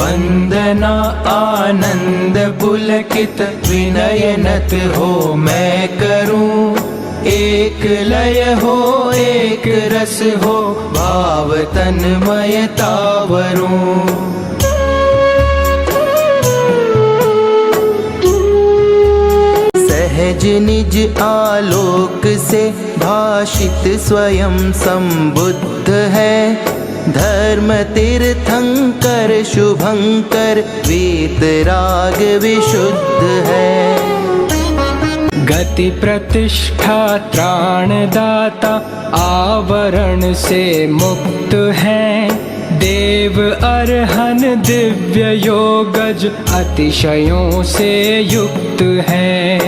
वंदना आनंद पुलकित विनय नत हो मैं करूं। एक लय हो एक रस हो भाव तन्मयता वरूं। सहज निज आलोक से भाषित स्वयं संबुद्ध है। धर्म तीर्थंकर शुभंकर वीतराग विशुद्ध है। गति प्रतिष्ठा त्राणदाता आवरण से मुक्त है। देव अरहन दिव्य योगज अतिशयों से युक्त है।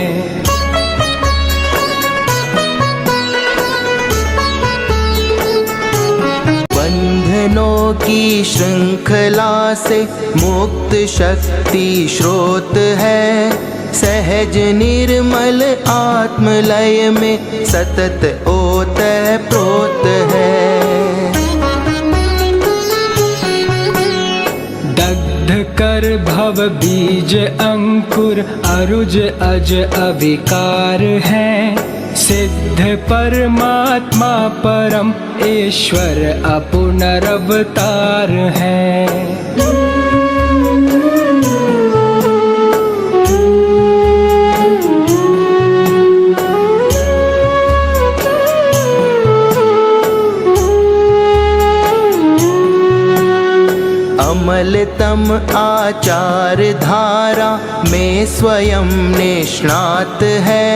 बंधनों की श्रृंखला से मुक्त शक्ति स्रोत है। सहज निर्मल आत्मलय में सतत ओतः प्रोत है। दग्ध कर भव बीज अंकुर अरुज अज अविकार है। सिद्ध परमात्मा परम ईश्वर अपुनरवतार है। अमलतम आचार धारा में स्वयं निष्णात है।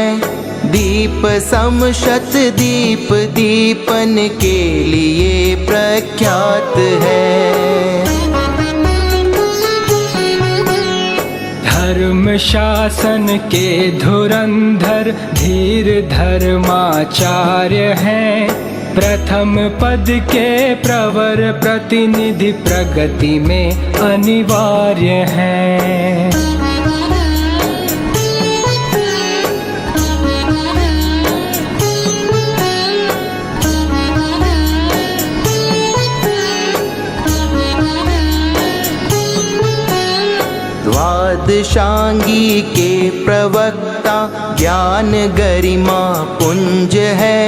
दीप सम शत दीप दीपन के लिए प्रख्यात है। धर्म शासन के धुरंधर धीर धर्माचार्य हैं। प्रथम पद के प्रवर प्रतिनिधि प्रगति में अनिवार्य हैं। द्वादशांगी के प्रवक्ता ज्ञान गरिमा पुंज है।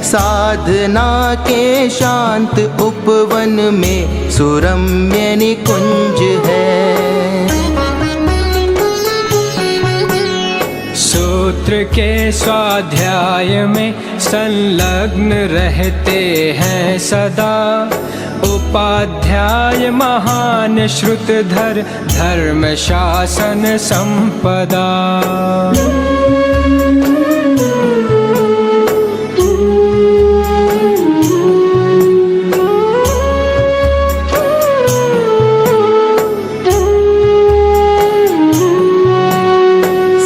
साधना के शांत उपवन में सुरम्य निकुंज है। सूत्र के स्वाध्याय में संलग्न रहते हैं सदा। उपाध्याय महान श्रुतधर धर्म शासन संपदा।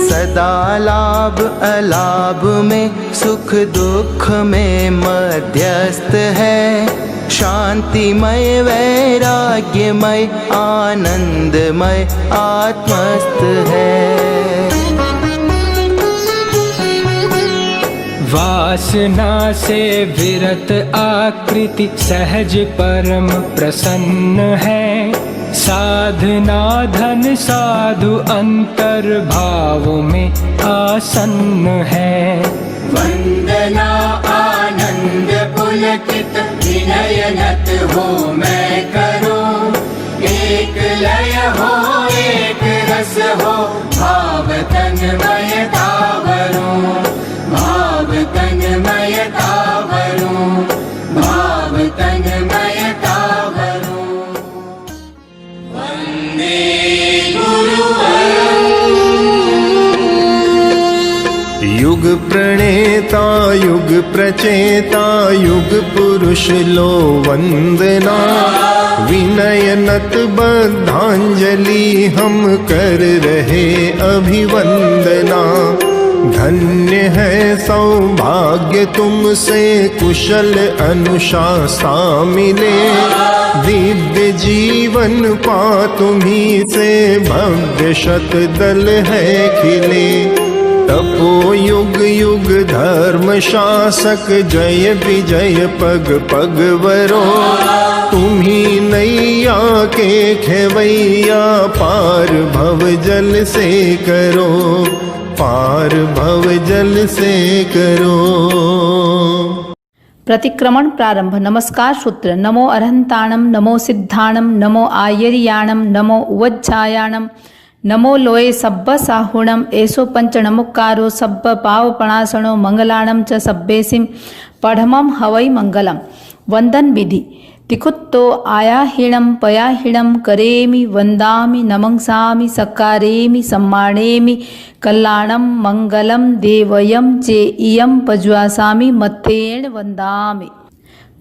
सदा लाभ अलाभ में सुख दुख में मध्यस्थ है। शांतिमय वैराग्यमय आनंदमय आत्मस्थ है। वासना से विरत आकृति सहज परम प्रसन्न है। साधना धन साधु अंतर भाव में आसन्न है। वंदना आनंद पुलकित विनय नत हो मैं करूं। एक लय हो एक रस हो भाव तन्मयता वरूं। भाव तन्मयता वरूं। भाव तन्मयता वरूं। वंदे युग प्रणेता युग प्रचेता युग पुरुष लो वंदना। विनय नत बद्धांजलि हम कर रहे अभिवंदना। धन्य है सौभाग्य तुमसे कुशल अनुशासा मिले। दिव्य जीवन पा तुम्ही से भव्य शत दल है खिले। तपो युग युग धर्म शासक जय विजय पग पग वरो। तुम्ही नैया के खेवैया पार भव जल से करो, पार भव जल से करो। प्रतिक्रमण प्रारंभ। नमस्कार सूत्र। नमो अरहंताणम, नमो सिद्धाणम, नमो आयर्याणम, नमो उवज्झायाणम, नमो लोये सब्ब साहुणम, एसो पंच नमुकारो सब्ब पावपणासणो मंगलाणम च सब्बेसिम पढ़मम हवै मंगलम। वंदन विधि। तिखुत्तो आयाहीणं पयाहीणं करेमि वंदामि नमंसामि सकारेमि सम्मानेमि कल्याणं मंगलम देवयं चे इयं पज्वासामि मत्थेन वंदामि।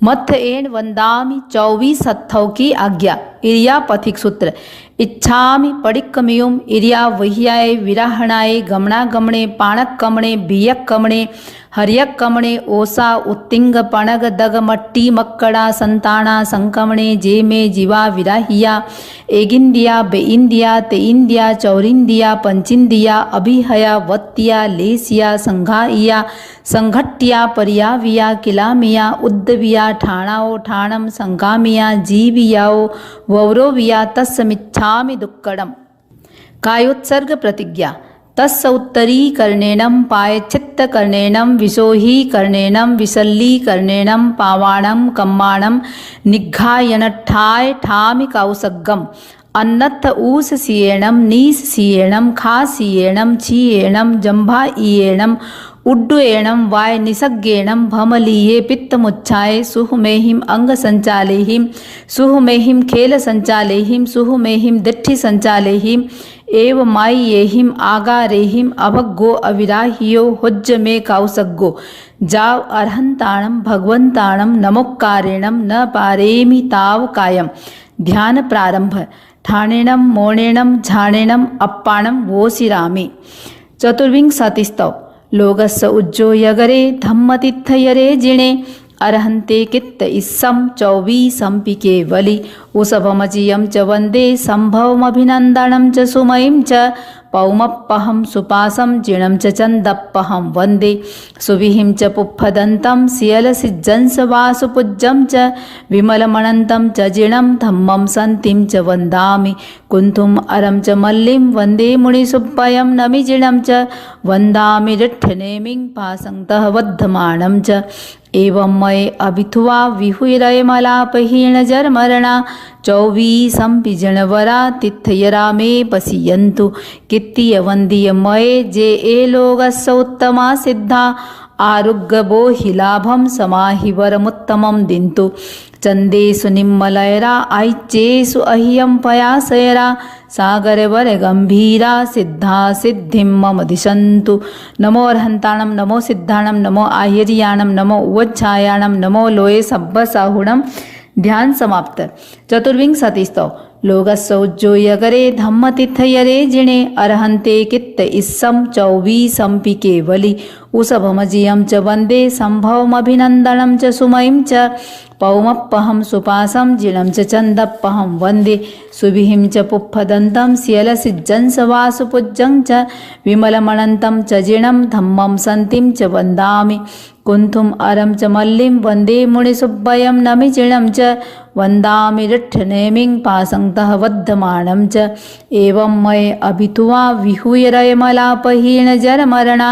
मत्थ एण वंदामि 24 हत्थों की आज्ञा। इरिया पथिक सूत्र। इच्छामि पडिक्कमियुम इरिया वह्याय विराहणाय गमनागमणे पाणक कमणे बियक कमणे हरियक कमणे ओसा उत्तिंग पणग दग मट्टी मक्कड़ा संताना संकमणे जे में जीवा विराहिया एगिंदिया बेइंदिया तेइंदिया चौरिंदिया पंचिंदिया अभिहया वत्तिया लेसिया संघाइया संघट्टिया परियाविया किलामिया उद्दविया ठाणाओ ठाणम संगामिया जीवियाओ वौरोविया तस्समिच्छामि दुक्कडम। कायोत्सर्ग प्रतिज्ञा। तस्य उत्तरीकरणेनं पायच्छित्तकरणेनं विशोहीकरणेनं विशल्लीकरणेनं पावाणं कम्माणं निघ्घायनट्ठाय ठामि कौसग्गम। अन्नत्थ ऊस सियेणं नीस सियेणं खा सियेणं छियेणं जंभाइयेणं उड्डुएणं वाय निसग्गेणं भमलीये पित्तमुच्छाय सुहुमेहिम अंग संचालेहिम सुहुमेहिम खेल संचालेहिम सुहुमेहिम दिट्ठि संचालेहिम एव मायेहिम आगारेहिम अभग्गो अविराहियो हुज्ज में कौसग्गो। जाव अर्हंताणं भगवंताणं नमोक्कारेणं न पारेमि ताव कायम। ध्यान प्रारंभ। ठाणेणं मोणेणं झाणेणं अप्पाणं वोसिरामि। चतुर्विंशतिस्तव। लोगस्य उज्जो यगरे धम्मतिथयरे जिणे अरहन्ते कित्त इस्सं 24 केवली उसभमजियं च वन्दे सम्भवमभिनन्दनं च सुमयीं च पौमप्पहं सुपासं जिणं च चन्दप्पहं वन्दे सुविहिं च पुप्फदन्तं सियलसिज्जंसवासुपूज्यं च विमलमनन्तं च जिणं धम्मं सन्तिं च वन्दामि कुन्थुम् अरं च मल्लिं वन्दे मुनिसुब्बयं नमि जिणं च वन्दामि रिट्ठनेमिं पासङ्तः वद्धमानं च एवं मये अभिथुवा विहुरयमलापहीणजरमरणा 24 जनवरा तिथयरा मे पश्यन्तु कित्तीयवन्दीय मये जे ए लोकस्य उत्तमा सिद्धा आरुग्यबो हि लाभं समाहि वरमुत्तमं दिन्तु। चन्देषु निम्मलयरा ऐच्येषु अह्यं पयासयरा सागरवर गंभीरा सिद्धा सिद्धिं मम दिशन्तु। नमो अर्हन्ताणं नमो सिद्धाणं नमो आयर्याणं नमो उवज्झायाणं नमो लोये सब्बसाहुणं। ध्यान समाप्त। चतुर्विंशतिस्तव। लोगस्य उज्जो यगरे धम्मतिथयरे जिणे अरहन्ते कित्त इस्सं 24 केवली उसभमजियं च वन्दे सम्भवमभिनन्दनं च सुमयीं च पौमप्पहं सुपासं जिणं च चन्दप्पहं वन्दे सुविहिं च पुप्फदन्तं सियलसिज्जंसवासुपूज्यं च विमलमनन्तं च जिणं धम्मं सन्तिं च वन्दामि कुन्थुम् अरं च मल्लिं वन्दे मुनिसुब्बयं नमि जिणं च वन्दामि रिट्ठनेमिं पासङ्तः वद्धमानं च एवं मये अभिथुवा विहुरयमलापहीणजरमरणा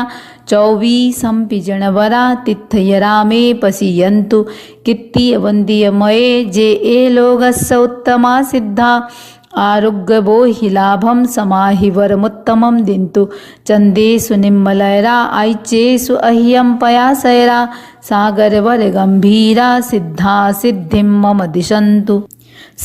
24 जनवरा तिथयरा मे पश्यन्तु कित्तीयवन्दीय मये जे ए लोकस्य उत्तमा सिद्धा आरुग्यबो हि लाभं समाहि वरमुत्तमं दिन्तु। चन्देषु निम्मलयरा ऐच्येषु अह्यं पयासयरा सागरवर गंभीरा सिद्धा सिद्धिं मम दिशन्तु।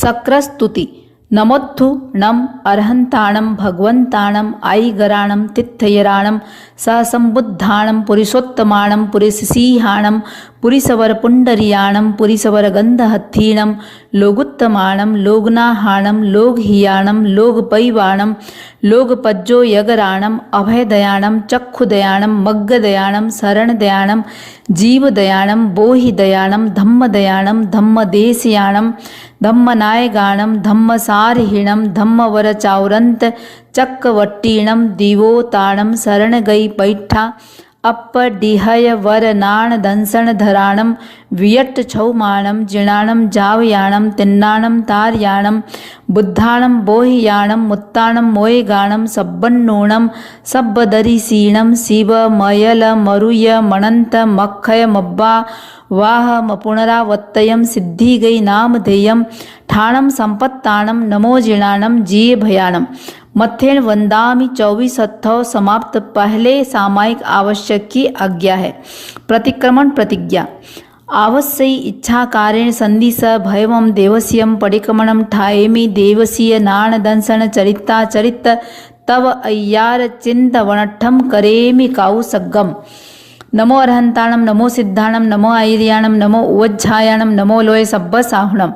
शक्रस्तुति। नमोत्थु नम अर्हन्ताणं भगवन्ताणं ऐगराणं तिथयराणं ससम्बुद्धाणं पुरुषोत्तमाणं पुरिससिंहाणं पुरिसवरपुण्डरीयाणं पुरिसवरगन्धहत्थीणं लोगुत्तमाणं लोगनाहाणं लोगहियाणं लोगपैवाणं लोगपज्जो यगराणं अभयदयाणं चक्षुदयाणं मग्गदयाणं शरणदयाणं जीवदयाणं बोहिदयाणं धम्मदयाणं धम्मदेशयाणं धम्मनायगाणं धम्मसारहीणं धम्मवरचाउरन्त चक्रवट्टीणं दिवोताणं शरणगई पैठा अपडिहय वरनाण दंसण धराणम वियट्ट छौमाणम जिणाणम जावयाणम तिन्नाणम तारयाणम बुद्धाणम बोहियाणम मुत्ताणम मोयगाणम सब्बन्नूणम सब्बदरिसीणम शिव मयल मरुय मणंत मक्षय मब्बा वाह मपुनरावत्तयम सिद्धि गई नामधेयम ठाणम संपत्ताणम नमो जिणाणम जीय भयाणम। मथेण वंदामि 24 अथव समाप्त। पहले सामायिक आवश्यक की आज्ञा है। प्रतिक्रमण प्रतिज्ञा। आवश्यई इच्छा कारेण संधि स भयवम देवस्यम परिक्रमणम ठाएमि देवसीय नाण दंसन चरिता चरित तव अय्यार चिंत वनठम करेमि काउ सग्गम। नमो अरहंताणम नमो सिद्धाणम नमो आयर्याणम नमो उवज्झायाणम नमो लोय सब्ब साहुणम।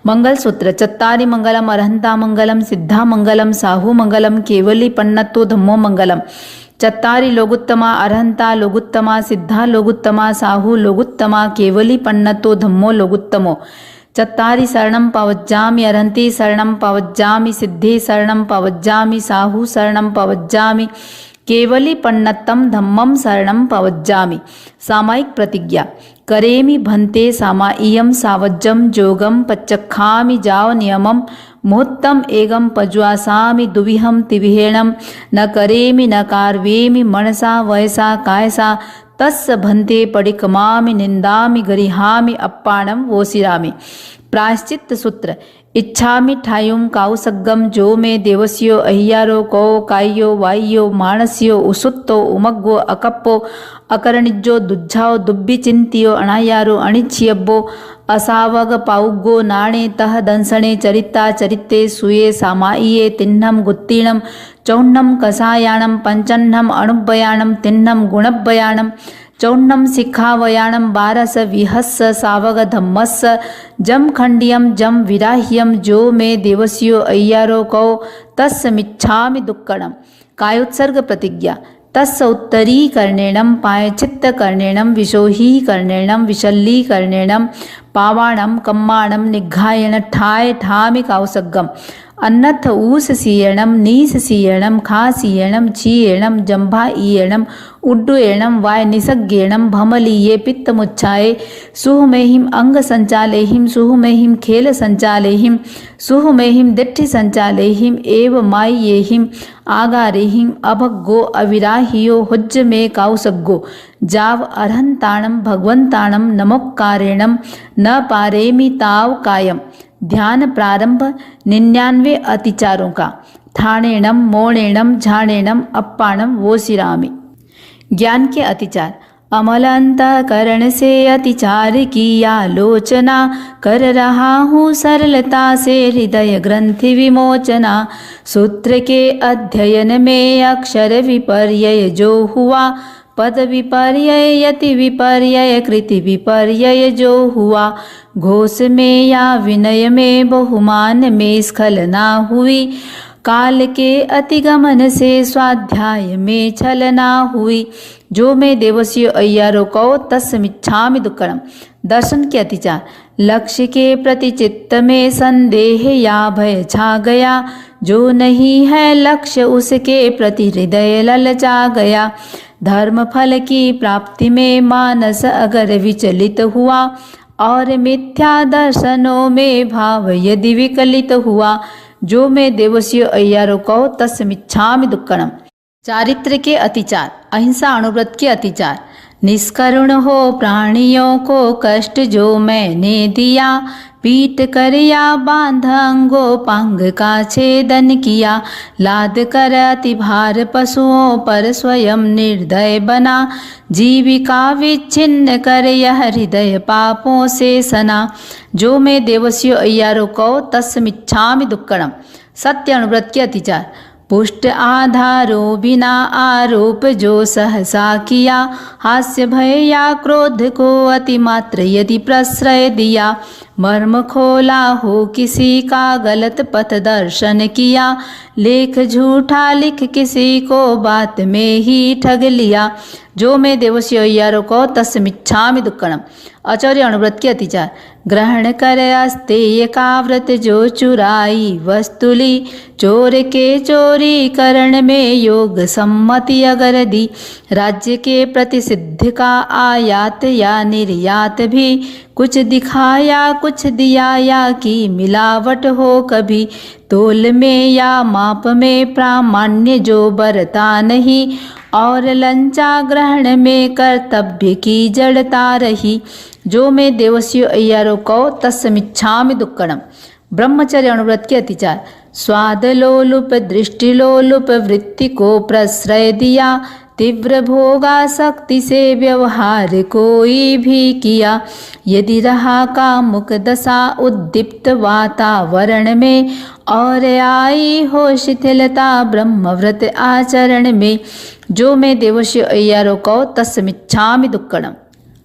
मंगल सूत्र। चत्तारि मंगलम अरहंता मंगलम सिद्धा मंगलम साहू मंगलम केवली पन्नतो धम्मो मंगलम। चत्तारि लोगुत्तमा अरहंता लोगुत्तमा सिद्धा लोगुत्तमा साहू लोगुत्तमा केवली पन्नतो धम्मो लोगुत्तमो। चत्तारि शरणं पवज्जामि अरहन्ति शरणं पवज्जामि सिद्धे शरणं पवज्जामि साहू शरणं पवज्जामि केवली पन्नतम धम्मम शरणं पवज्जामि। सामायिक प्रतिज्ञा। करेमि भन्ते सामाइयम सावज्जम जोगम पच्चखामि जाव नियमम मुहूर्तम एगम पज्वासामि दुविहम तिविहेणम न करेमि न कार्वेमि मनसा वयसा कायसा तस्य भन्ते परिकमामि निंदामि गरिहामि अप्पाणम वोसिरामि। प्रायश्चित्त सूत्र। इच्छामि ठायुम काउसग्गम जो मे देवस्यो अहियारो कौ कायो वायो मानस्यो उसुत्तो उमग्गो अकप्पो अकरणिज्जो दुज्झाओ दुब्बि चिंतियो अणायारो अणिच्छियब्बो असावग पाउग्गो नाणे तह दंसणे चरिता चरिते सुये सामाइये तिन्नम गुत्तीणम चौन्नम कसायाणम पंचन्नम अणुब्बयाणम तिन्नम गुणब्बयाणम चौन्नम शिखावयाणम बारस विहस्स सावग धम्मस्स जम खंडियम जम विराह्यम जो मे देवस्यो अय्यारो कौ तस्य मिच्छामि दुक्कणम। कायोत्सर्ग प्रतिज्ञा। तस्य उत्तरीकर्णेणम पायचित्तकर्णेणम विशोहीकर्णेणम विशल्लीकर्णेणम पावाणम कम्माणम निघायण ठाय ठामि काउसग्गम। अन्नथ ऊस सीयणम नीस सीयणम खा सीयणम चीयणम जंभा ईयणम उड्डुयणम वाय निसग्गेणम भमलीये पित्तमुच्छाये सुहुमेहिम अंग संचालेहिम सुहुमेहिम खेल संचालेहिम सुहुमेहिम दिट्ठि संचालेहिम एव माय्येहिम आगारेहिम अभग्गो अविराहियो हुज्ज में काउसग्गो जाव अरहंताणम भगवंताणम नमोक्कारेणम न पारेमि ताव कायम। ध्यान प्रारंभ। 99 अतिचारों का। ठाणेणम मोणेणम झाणेणम अप्पाणम वोसिरामि। ज्ञान के अतिचार। अमल अंतःकरण से अतिचार की आलोचना कर रहा हूँ सरलता से हृदय ग्रंथि विमोचना। सूत्र के अध्ययन में अक्षर विपर्यय जो हुआ पद विपर्यय यति विपर्यय कृति विपर्यय जो हुआ घोष में या विनय में बहुमान में स्खलना हुई काल के अतिगमन से स्वाध्याय में छलना हुई जो मैं देवस्यो अय्यारो कौ तस्य मिच्छामि दुक्कड़म। दर्शन के अतिचार। लक्ष्य के प्रति चित्त में संदेह या भय छा गया जो नहीं है लक्ष्य उसके प्रति हृदय ललचा गया। धर्म फल की प्राप्ति में मानस अगर विचलित हुआ और मिथ्या दर्शनों में भाव यदि विकलित हुआ जो मैं देवस्यो अय्यारो कौ तस्य मिच्छामि दुक्कड़म। चारित्र के अतिचार। अहिंसा अणुव्रत के अतिचार। निष्करुण हो प्राणियों को कष्ट जो मैंने दिया पीट कर या बांध अंगो पांग का छेदन किया लाद कर अति भार पशुओं पर स्वयं निर्दय बना जीविका विच्छिन्न कर यह हृदय पापों से सना जो मैं देवस्यो अय्यारो कौ तस्य मिच्छामि दुक्कड़म। सत्य अणुव्रत के अतिचार। पुष्ट आधारों बिना आरोप जो सहसा किया हास्य भय या क्रोध को अतिमात्र यदि प्रश्रय दिया मर्म खोला हो किसी का गलत पथ दर्शन किया लेख झूठा लिख किसी को बात में ही ठग लिया जो मैं देवस्यो अय्यारो कौ तस्य मिच्छामि दुक्कड़म। आचार्य अणुव्रत के अतिचार। ग्रहण कर अस्तेय का व्रत जो चुराई वस्तुली चोर के चोरी करण में योग सम्मति अगर दी राज्य के प्रति सिद्ध का आयात या निर्यात भी कुछ दिखाया कुछ दिया या की मिलावट हो कभी तोल में या माप में प्रामाण्य जो बरता नहीं और लंचा ग्रहण में कर्तव्य की जड़ता रही जो मैं देवस्यु अय्यारो को तस्मिच्छामि दुक्कड़म। ब्रह्मचर्य अनुव्रत के अतिचार स्वाद लोलुप दृष्टि लोलुप वृत्ति को प्रश्रय दिया तीव्र भोगासक्ति से व्यवहार कोई भी किया यदि रहा कामुक दशा उद्दीप्त वातावरण में और आई हो शिथिलता ब्रह्मव्रत आचरण में जो मैं देवश्य अय्यारो को तस्मिच्छामि दुक्कड़म।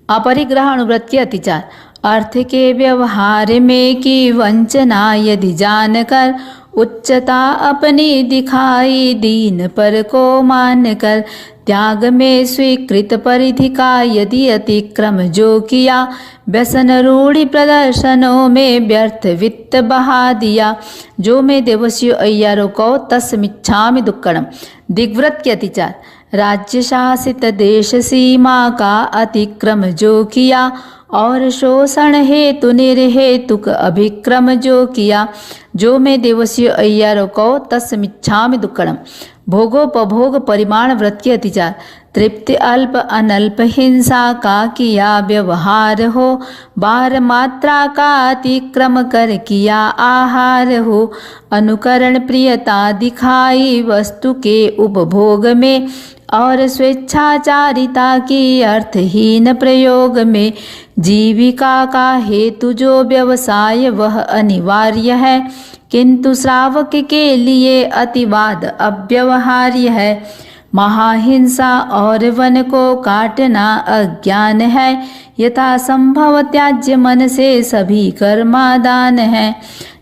अपरिग्रह अनुव्रत के अतिचार अर्थ के व्यवहार में की वंचना यदि जानकर उच्चता अपनी दिखाई दीन पर को मानकर त्याग में स्वीकृत परिधि का यदि अतिक्रम जो किया व्यसन रूढ़ि प्रदर्शनों में व्यर्थ वित्त बहा दिया जो मैं देवस्यु अय्यारो को तस्मिच्छामि दुक्कड़म। दिग्व्रत के अतिचार राज्य शासित देश सीमा का अतिक्रम जो किया और शोषण हेतु निर्हेतुक अभिक्रम जो किया जो मैं देवस्यु अय्यारो को तस्मिच्छामि दुक्कड़म। भोगोपभोग परिमाण व्रत के अतिचार तृप्ति अल्प अनल्प हिंसा का किया व्यवहार हो बार मात्रा का अतिक्रम कर किया आहार हो अनुकरण प्रियता दिखाई वस्तु के उपभोग में और स्वेच्छाचारिता की अर्थहीन प्रयोग में जीविका का हेतु जो व्यवसाय वह अनिवार्य है किंतु श्रावक के लिए अतिवाद अव्यवहार्य है। महाहिंसा और वन को काटना अज्ञान है यथा संभव त्याज्य मन से सभी कर्मादान है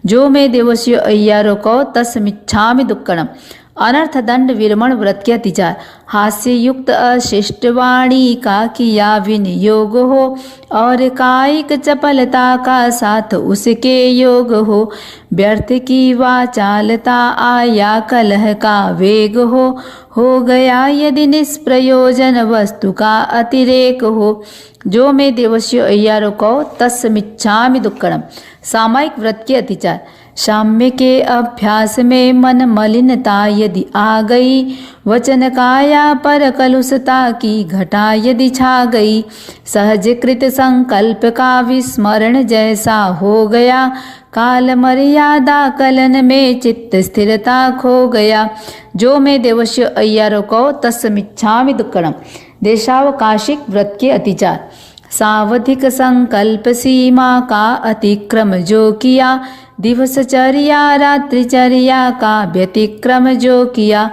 जो मैं देवस्यु अय्यारो को तस्मिच्छामि दुक्कड़म। अनर्थ दंड विरमण व्रत के अतिचार हास्य युक्त अशिष्ट वाणी का किया विनियोग हो और कायिक चपलता का साथ उसके योग हो व्यर्थ की वाचालता आया कलह का वेग हो गया यदि निष्प्रयोजन वस्तु का अतिरेक हो जो मैं देवस्यु अय्यारो को तस्मिच्छामि दुक्कड़म। सामायिक व्रत के अतिचार साम्य के अभ्यास में मन मलिनता यदि आ गई वचन काया पर कलुषता की घटा यदि छा गई सहज कृत संकल्प का विस्मरण जैसा हो गया काल मर्यादा कलन में चित्त स्थिरता खो गया जो मैं देवस्यु अय्यारो को तस्मिच्छामि दुक्कड़म। देशावकाशिक व्रत के अतिचार सावधिक संकल्प सीमा का अतिक्रम जो किया दिवसचर्या रात्रिचर्या का व्यतिक्रम जो किया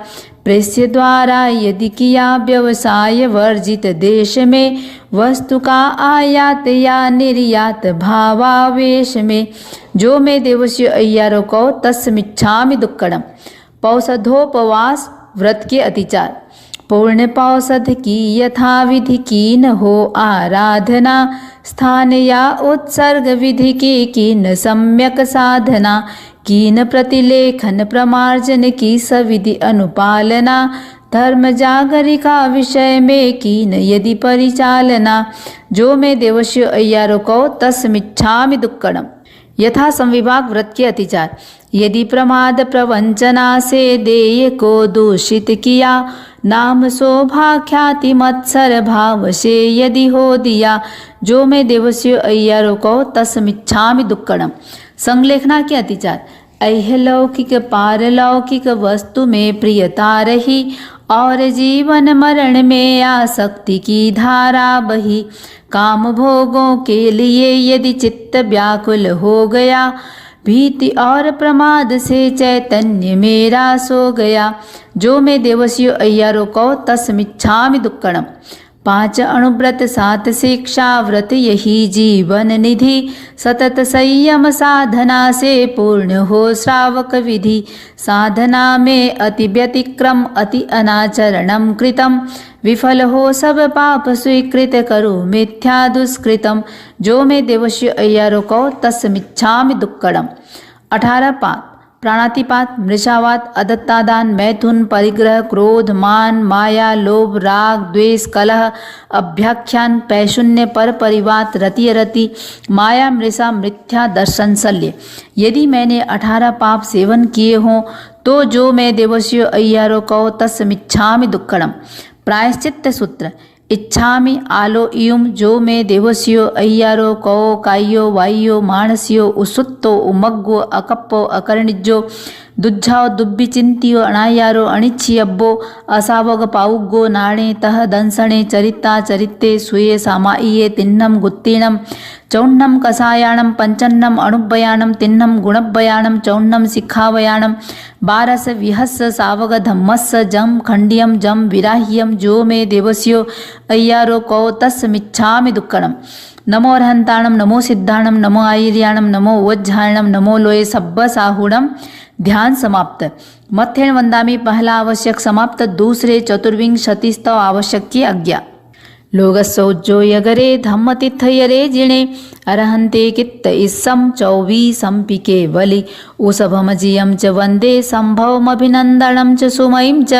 प्रेष्य द्वारा यदि किया व्यवसाय वर्जित देश में वस्तु का आयात या निर्यात भावावेश में जो मैं देवस्यु अय्यारो को तस्मिच्छामि दुक्कड़म। पौषधोपवास व्रत के अतिचार पूर्ण पौषध की यथाविधि कीन हो आराधना स्थान या उत्सर्ग विधि की न सम्यक साधना कीन प्रतिलेखन प्रमार्जन की सविधि अनुपालना धर्म जागरिका विषय में कीन यदि परिचालना जो मैं देवस्यु अय्यारो को तस्मिच्छामि दुक्कड़म। यथा संविभाग व्रत के अतिचार यदि प्रमाद प्रवंचना से देय को दूषित किया नाम शोभा ख्याति मत्सर भाव से यदि हो दिया जो मैं देवस्यु अय्यारो को तस्मिच्छामि दुक्कड़म। संलेखना के अतिचार ऐहलौकिक पारलौकिक वस्तु में प्रियता रही और जीवन मरण में आसक्ति की धारा बही काम भोगों के लिए यदि चित्त व्याकुल हो गया भीति और प्रमाद से चैतन्य मेरा सो गया जो मैं देवस्यु अय्यारो को तस्मिच्छामि दुक्कड़म। 5 अणुव्रत 7 शिक्षा व्रत यही जीवन निधि सतत संयम साधना से पूर्ण हो श्रावक विधि साधना में अति व्यतिक्रम अति अनाचरणम कृतम विफल हो सब पाप स्वीकृत करो मिथ्या दुष्कृतम जो मैं देवश्य अय्यारो को तस्मिच्छामि दुक्कडम। 18 पाप प्राणातिपात मृषावात अदत्तादान मैथुन परिग्रह क्रोध मान माया लोभ राग द्वेष कलह अभ्याख्यान पैशून्य पर परिवात रति माया मृषा मिथ्या दर्शन शल्य। यदि मैंने 18 पाप सेवन किए हों तो जो मैं देवस्यो अय्यारो कहो तस्मिच्छामि दुक्कडम। प्रायश्चित्त सूत्र इच्छामि आलो इयुम जो मैं देवस्यो अय्यारो कहो कायो वायो मानस्यो उसुत्तो उमग्गो अकप्पो अकर्णिज्जो दुज्झाओ दुब्बि चिंतियो अणायारो अणिच्छियब्बो असावग पाउग्गो नाणे तह दंसणे चरिता चरित्ते सुये सामाइये तिन्नम गुत्तीणम चौन्नम कसायाणम पंचन्नम अणुभयाणम तिन्नम गुणभयाणम चौन्नम सिखावयाणम 12 विहस्स सावग धम्मस्स जम खंडियम जम विराह्यम जो मैं देवस्यो अय्यारो कहो तस्मिच्छामि दुक्कडम। नमो अरहंताणम नमो सिद्धाणम नमो आयर्याणम नमो वज्झायणम नमो लोये सब्ब साहुणम। ध्यान समाप्त। मथेण वंदामी पहला आवश्यक समाप्त। दूसरे चतुर्विंशतिस्तव आवश्यक की आज्ञा। लोगसौज्जो यगरे धम्मतिथयरे जिणे अरहन्ते कित्त इस्सं 24 पिके वलि ऊसभमजियं च वन्दे सम्भवमभिनन्दनं च सुमयीं च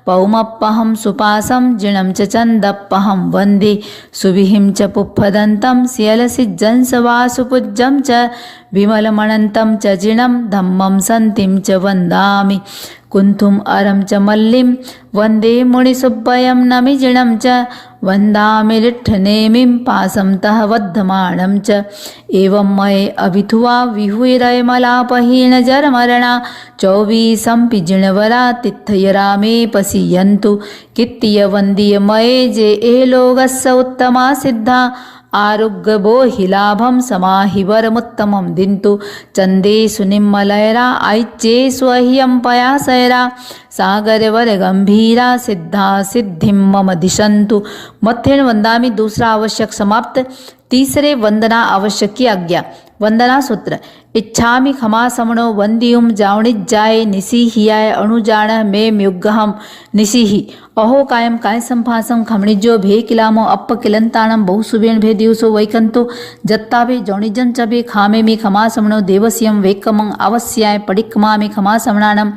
पौमप्पहं सुपासं जिणं च चन्दप्पहं वन्दे सुविहिं च पुप्पदन्तं स्यलसिज्जंसवासुपूज्यं च विमलमणन्तं च जिणं धम्मं सन्तिं च वन्दामि कुन्थुम् अरं च मल्लिं वन्दे मुनिसुब्बयं नमिजिणं च वन्दामि लिट्ठनेमिं पासं तः वद्धमाणं च एवं मये अभिथुवा विहुरयमलापहीनजरमरणा 24 जिणवरा तिथयरा मे पसीयन्तु कित्तीय वन्दीय मये जे एलोगस्य उत्तमा सिद्धा आरुग्य बोहिलाभम समाहिवरमुत्तमं दिन्तु चन्देषु निम्मलयरा ऐच्ये स्वह्यं पयासयरा सागरवर गंभीरा सिद्धा सिद्धिं मम दिशन्तु। मथेण वंदामि दूसरा आवश्यक समाप्त। तीसरे वंदना आवश्यक की आज्ञा। वंदना सूत्र इच्छामि खमा समणो वंदियुम जावणिज्जाय निसीहियाय अणुजाण मे म्युग्गहम निसीहि अहो कायम काय संभासम खमणिजो भे किलामो अप्प किलंताणम बहुसुबेण भे दिवसो वैकंतो जत्ता भे जौणिजन चबे खामे मी खमा समणो देवस्यम वेकमं अवस्याय पडिक्मा मी खमा समणानम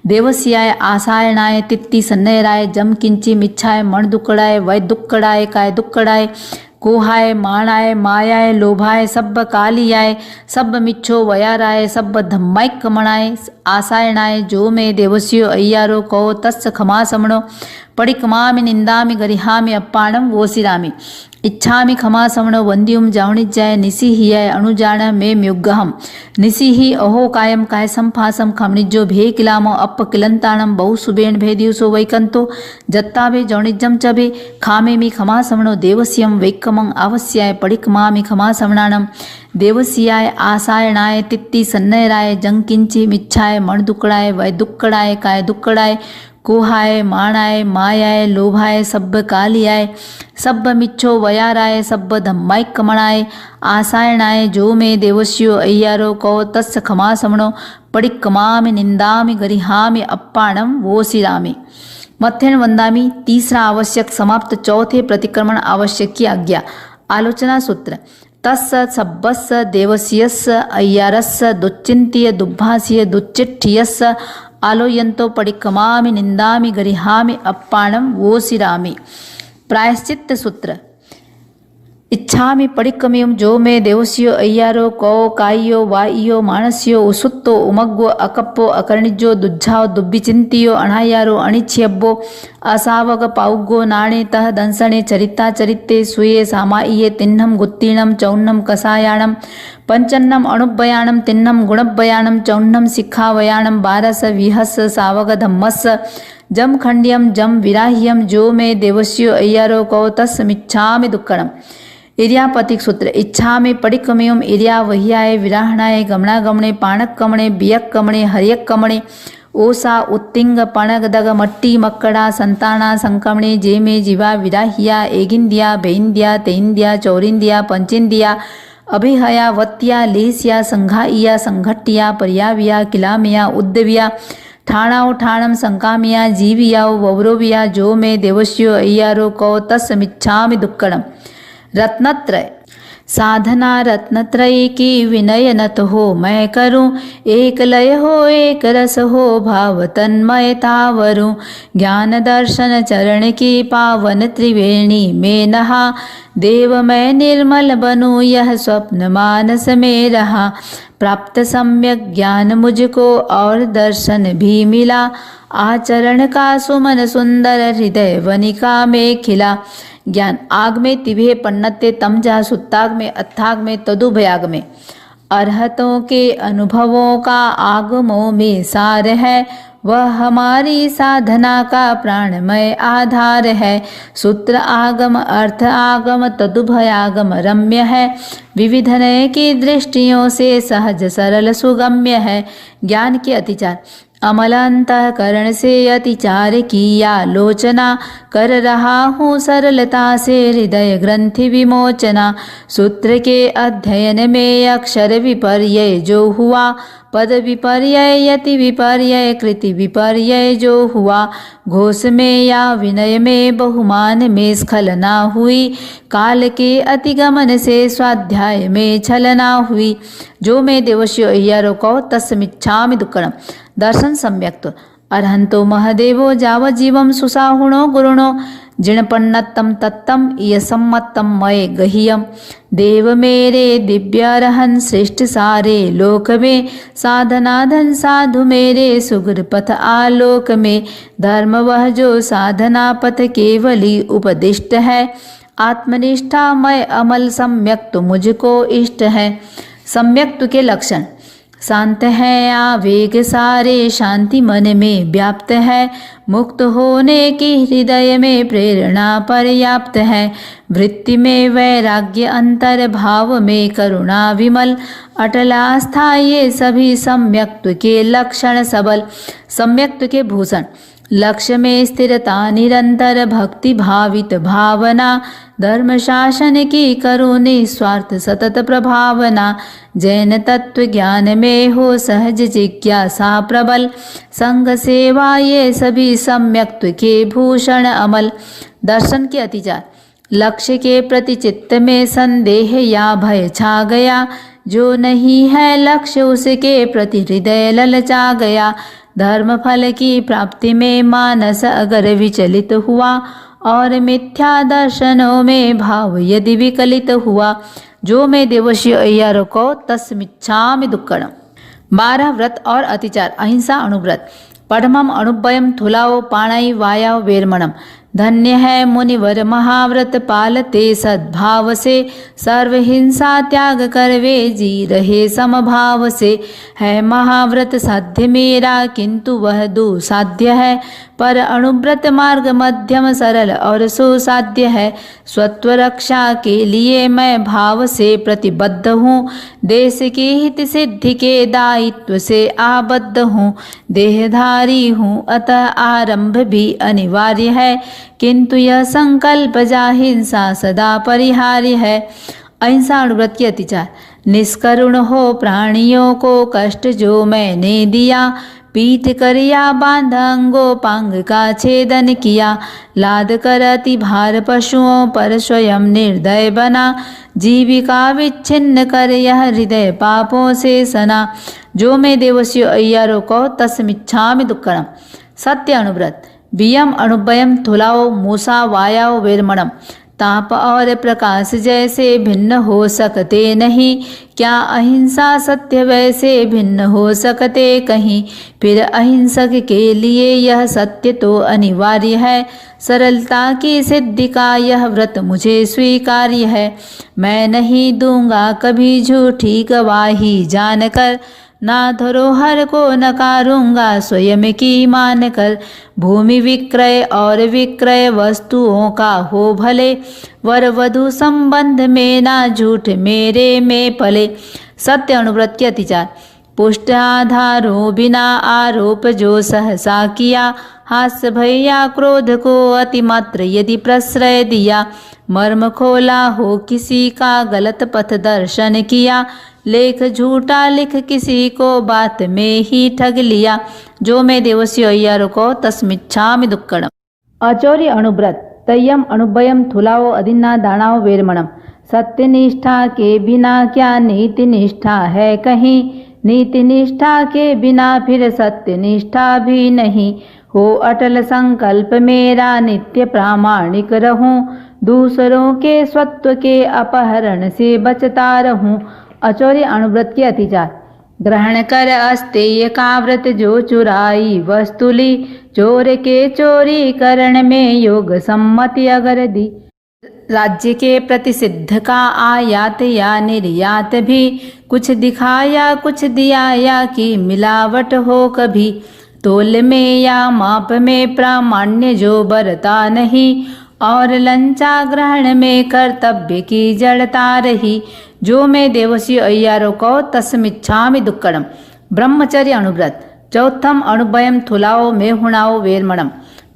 देवस्याय आसायणाय तित्ति सन्नयराय जम किंची मिच्छाय मण दुक्कड़ाय वै दुक्कड़ाय काय दुक्कड़ाय कोहाय माणाय मायाय लोभाय सब्ब कालियाय सब्ब मिच्छो वयाराय सब्ब धम्माय कमणाय आसायणाय जो मे देवस्यो अय्यारो कहो तस् खमा समणो पडिक्मामि निंदामि गरिहामि अप्पाणं वोसिरामि इच्छामि खमा समणो वंद्युम जावणिज्जाय निसीहियाय अणुजाण मे म्युग्गहम निसीहि अहो कायम काय संफासम खमणिजो भे किलामो अप्प किलंताणम बहुसुबेण भे दिवसो वैकंतो जत्ता भे जौणिजम च भे खामे मी खमा समणो देवस्यम वैकमं आवस्याय पडिक्मामि खमा समणानम देवस्याय आसायणाय तित्ति सन्नयराय जंकिंची मिच्छाय मण दुक्कड़ाय वै दुक्कड़ाय काय दुक्कड़ाय कोहाय माणाय मायाय लोभाय सब्ब कालियाय सब्ब मिच्छो वयाराय सब्ब धम्माय कमणाय आसायणाय जो मे देवस्यो अय्यारो कहो तस् खमा समणो पडिक्मामि निंदामि गरिहामि अप्पाणं वोसिरामि। मथेण वंदामि तीसरा आवश्यक समाप्त। चौथे प्रतिक्रमण आवश्यक की आज्ञा। आलोचना सूत्र तस्य सब्बस्य देवस्यस्य अय्यारस्य दुच्चिन्त्य दुर्भाष्य दुच्चिट्ठियस्य आलोयंतो पडिक्मामि निंदामि गरिहामि अप्पाणं वोसिरामि। प्रायश्चित्त सूत्र इच्छामि पडिक्कमियं जो मे देवस्यो अय्यारो कहो कायो वाइयो मानस्यो उसुत्तो उमग्गो अकप्पो अकर्णिजो दुज्झाओ दुब्बिचिंतियो अणायारो अणिच्छियब्बो असावग पाउग्गो नाणे तह दंसणे चरिता चरित्ते सुये सामाइये तिन्नम गुत्तीणम चौन्नम कसायाणम पंचन्नम अणुभयाणम तिन्नम गुणभयाणम चौन्नम सिखावयाणम 12 विहस्स सावग धम्मस्स जम खंडियम जम विराह्यम जो मे देवस्यो अय्यारो कहो तस्मिच्छामि दुक्कडम। इर्यापतिक सूत्र इच्छा में पडिक्कमियम इर्या वह्याय विराहणाय गमणागमणे पाणक कमणे बियक कमणे हरियक कमणे ओसा उत्तिंग पणग दग मट्टी मक्कड़ा संताना संकमणे जेमे जीवा विराहिया एगिंदिया बेइंदिया तेइंदिया चौरिंदिया पंचेंदिया अभिहया वत्या लेसिया संघाइया संघट्टिया पर्याविया किलामिया उद्दविया ठाणाओ ठाणम संकामिया जीवियाओ वौरविया जो में देवस्यो अय्यारो कौ तस्मिच्छामि दुक्कड़म। रत्नत्रय साधना रत्नत्रय की विनय नत हो मैं करूं, एक लय हो एक रस हो भाव तन्मयता वरूं। ज्ञान दर्शन चरण की पावन त्रिवेणी में नहा, देव मैं निर्मल बनूं यह स्वप्न मानस में रहा। प्राप्त सम्यक ज्ञान मुझको और दर्शन भी मिला, आचरण का सुमन सुंदर हृदय वनिका में खिला। ज्ञान आग में तिभे पन्नते तमजा सुत्ताग में अत्थाग में तदुभयाग में। अरहतों के अनुभवों का आगमों में सार है, वह हमारी साधना का प्राणमय आधार है। सूत्र आगम अर्थ आगम तदुभयागम रम्य है, विविध नय की दृष्टियों से सहज सरल सुगम्य है। ज्ञान के अतिचार अमल अंतःकरण से अतिचार किया लोचना, कर रहा हूँ सरलता से हृदय ग्रंथि विमोचना। सूत्र के अध्ययन में अक्षर विपर्यय जो हुआ, पद विपर्यय यति विपर्यय कृति विपर्यय जो हुआ। घोष में या विनय में बहुमान में स्खलना हुई, काल के अतिगमन से स्वाध्याय में छलना हुई। जो में देवस्यो अय्यारो कौ तस्मिच्छामि दुक्कड़म। दर्शन सम्यक्तो अरहंतो महदेवो जावज्जीवं सुसाहुणो गुरुणो, जिणपन्नत्तम तत्तम यसम्मत्तम मये गह्यम। देव मेरे दिव्य अरहन श्रेष्ठ सारे लोक में, साधना धन साधु मेरे सुगुर पथ आलोक में। धर्म वह जो साधना पथ केवली उपदिष्ट है, आत्मनिष्ठा मय अमल सम्यक तो मुझको इष्ट है। सम्यक के लक्षण शांत है आवेग सारे, शांति मन में व्याप्त है। मुक्त होने की हृदय में प्रेरणा पर्याप्त है। वृत्ति में वैराग्य अंतर भाव में करुणा विमल, अटल आस्था ये सभी सम्यक्त्व के लक्षण सबल। सम्यक्त्व के भूषण लक्ष्य में स्थिरता निरंतर भक्ति भावित भावना, धर्म शासन की करो निस्वार्थ सतत प्रभावना। जैन तत्व ज्ञान में हो सहज जिज्ञासा प्रबल, संग सेवा ये सभी सम्यक्त्व के भूषण अमल। दर्शन के अतिचार लक्ष्य के प्रति चित्त में संदेह या भय छा गया, जो नहीं है लक्ष्य उसके प्रति हृदय ललचा गया। धर्म फल की प्राप्ति में मानस अगर विचलित हुआ, और मिथ्या दर्शनों में भाव यदि विकलित हुआ। जो में देवस्यो अय्यारो को तस्मिच्छामि दुक्कड़म। 12 व्रत और अतिचार अहिंसा अणुव्रत। पढ़मम अणुभयम थुलाओ पाणई वायाव वेरमणम। धन्य है मुनिवर महाव्रत पालते सद्भाव से, सर्व हिंसा त्याग कर वे जी रहे समभाव से। है महाव्रत साध्य मेरा किंतु वह दुसाध्य है, पर अणुव्रत मार्ग मध्यम सरल और सुसाध्य है। स्वत्व रक्षा के लिए मैं भाव से प्रतिबद्ध हूँ, देश के हित सिद्धि के दायित्व से आबद्ध हूँ। देहधारी हूँ अतः आरंभ भी अनिवार्य है, किंतु यह संकल्प जा हिंसा सदा परिहार्य है। अहिंसा अणुव्रत की अतिचार निष्करुण हो प्राणियों को कष्ट जो मैंने दिया, पीठ कर या बांध अंगों पांग का छेदन किया। लाद कर अति भार पशुओं पर स्वयं निर्दय बना, जीविका विच्छिन्न कर यह हृदय पापों से सना। जो में देवस्यो अय्यारो को तस्मिच्छामि दुक्कड़म। सत्य अणुव्रत वियम अणुभयम थुलाओ मूसा वायाओ वेरमणम। ताप और प्रकाश जैसे भिन्न हो सकते नहीं, क्या अहिंसा सत्य वैसे भिन्न हो सकते कहीं। फिर अहिंसक के लिए यह सत्य तो अनिवार्य है, सरलता की सिद्धि का यह व्रत मुझे स्वीकार्य है। मैं नहीं दूंगा कभी झूठी गवाही जानकर, ना धरोहर को नकारूंगा स्वयं की मानकर। भूमि विक्रय और विक्रय वस्तुओं का हो भले, वर वधु संबंध में ना झूठ मेरे में पले। सत्य अणुव्रत के अतिचार पुष्ट आधारों बिना आरोप जो सहसा किया, हास्य भैया क्रोध को अतिमात्र यदि प्रश्रय दिया, मर्म खोला हो किसी का गलत पथ दर्शन किया, लेख झूठा लिख किसी को बात में ही ठग लिया, जो मैं देवस्य अय्यारो को तस्मिच्छामि दुक्कड़म। अचौरी अणुव्रत तय्यम अणुभयम थुलाओ अधिन्ना दानाओ वेरमणम। सत्य निष्ठा के बिना क्या नीति निष्ठा है कहीं, नीति निष्ठा के बिना फिर सत्य निष्ठा भी नहीं। हो अटल संकल्प मेरा नित्य प्रामाणिक रहूं, दूसरों के स्वत्व के अपहरण से बचता रहूं। अचौरी अणुव्रत के अतिचार। ग्रहण कर अस्तेय का व्रत जो चुराई वस्तु ली, चोर के चोरी करण में योग सम्मति अगर दी। राज्य के प्रति सिद्ध का आयात या निर्यात भी, कुछ दिखाया कुछ दिया या कि मिलावट हो कभी। तोल में या माप में प्रामाण्य जो बरता नहीं, और लंचा ग्रहण में कर्तव्य की जड़ता रही, जो मैं देवसी अय्यारो को तस्मिच्छामि दुक्कड़म। ब्रह्मचर्य अणुव्रत चौथम अणुभयम थुलाओ में हुणाओ वेरमणम।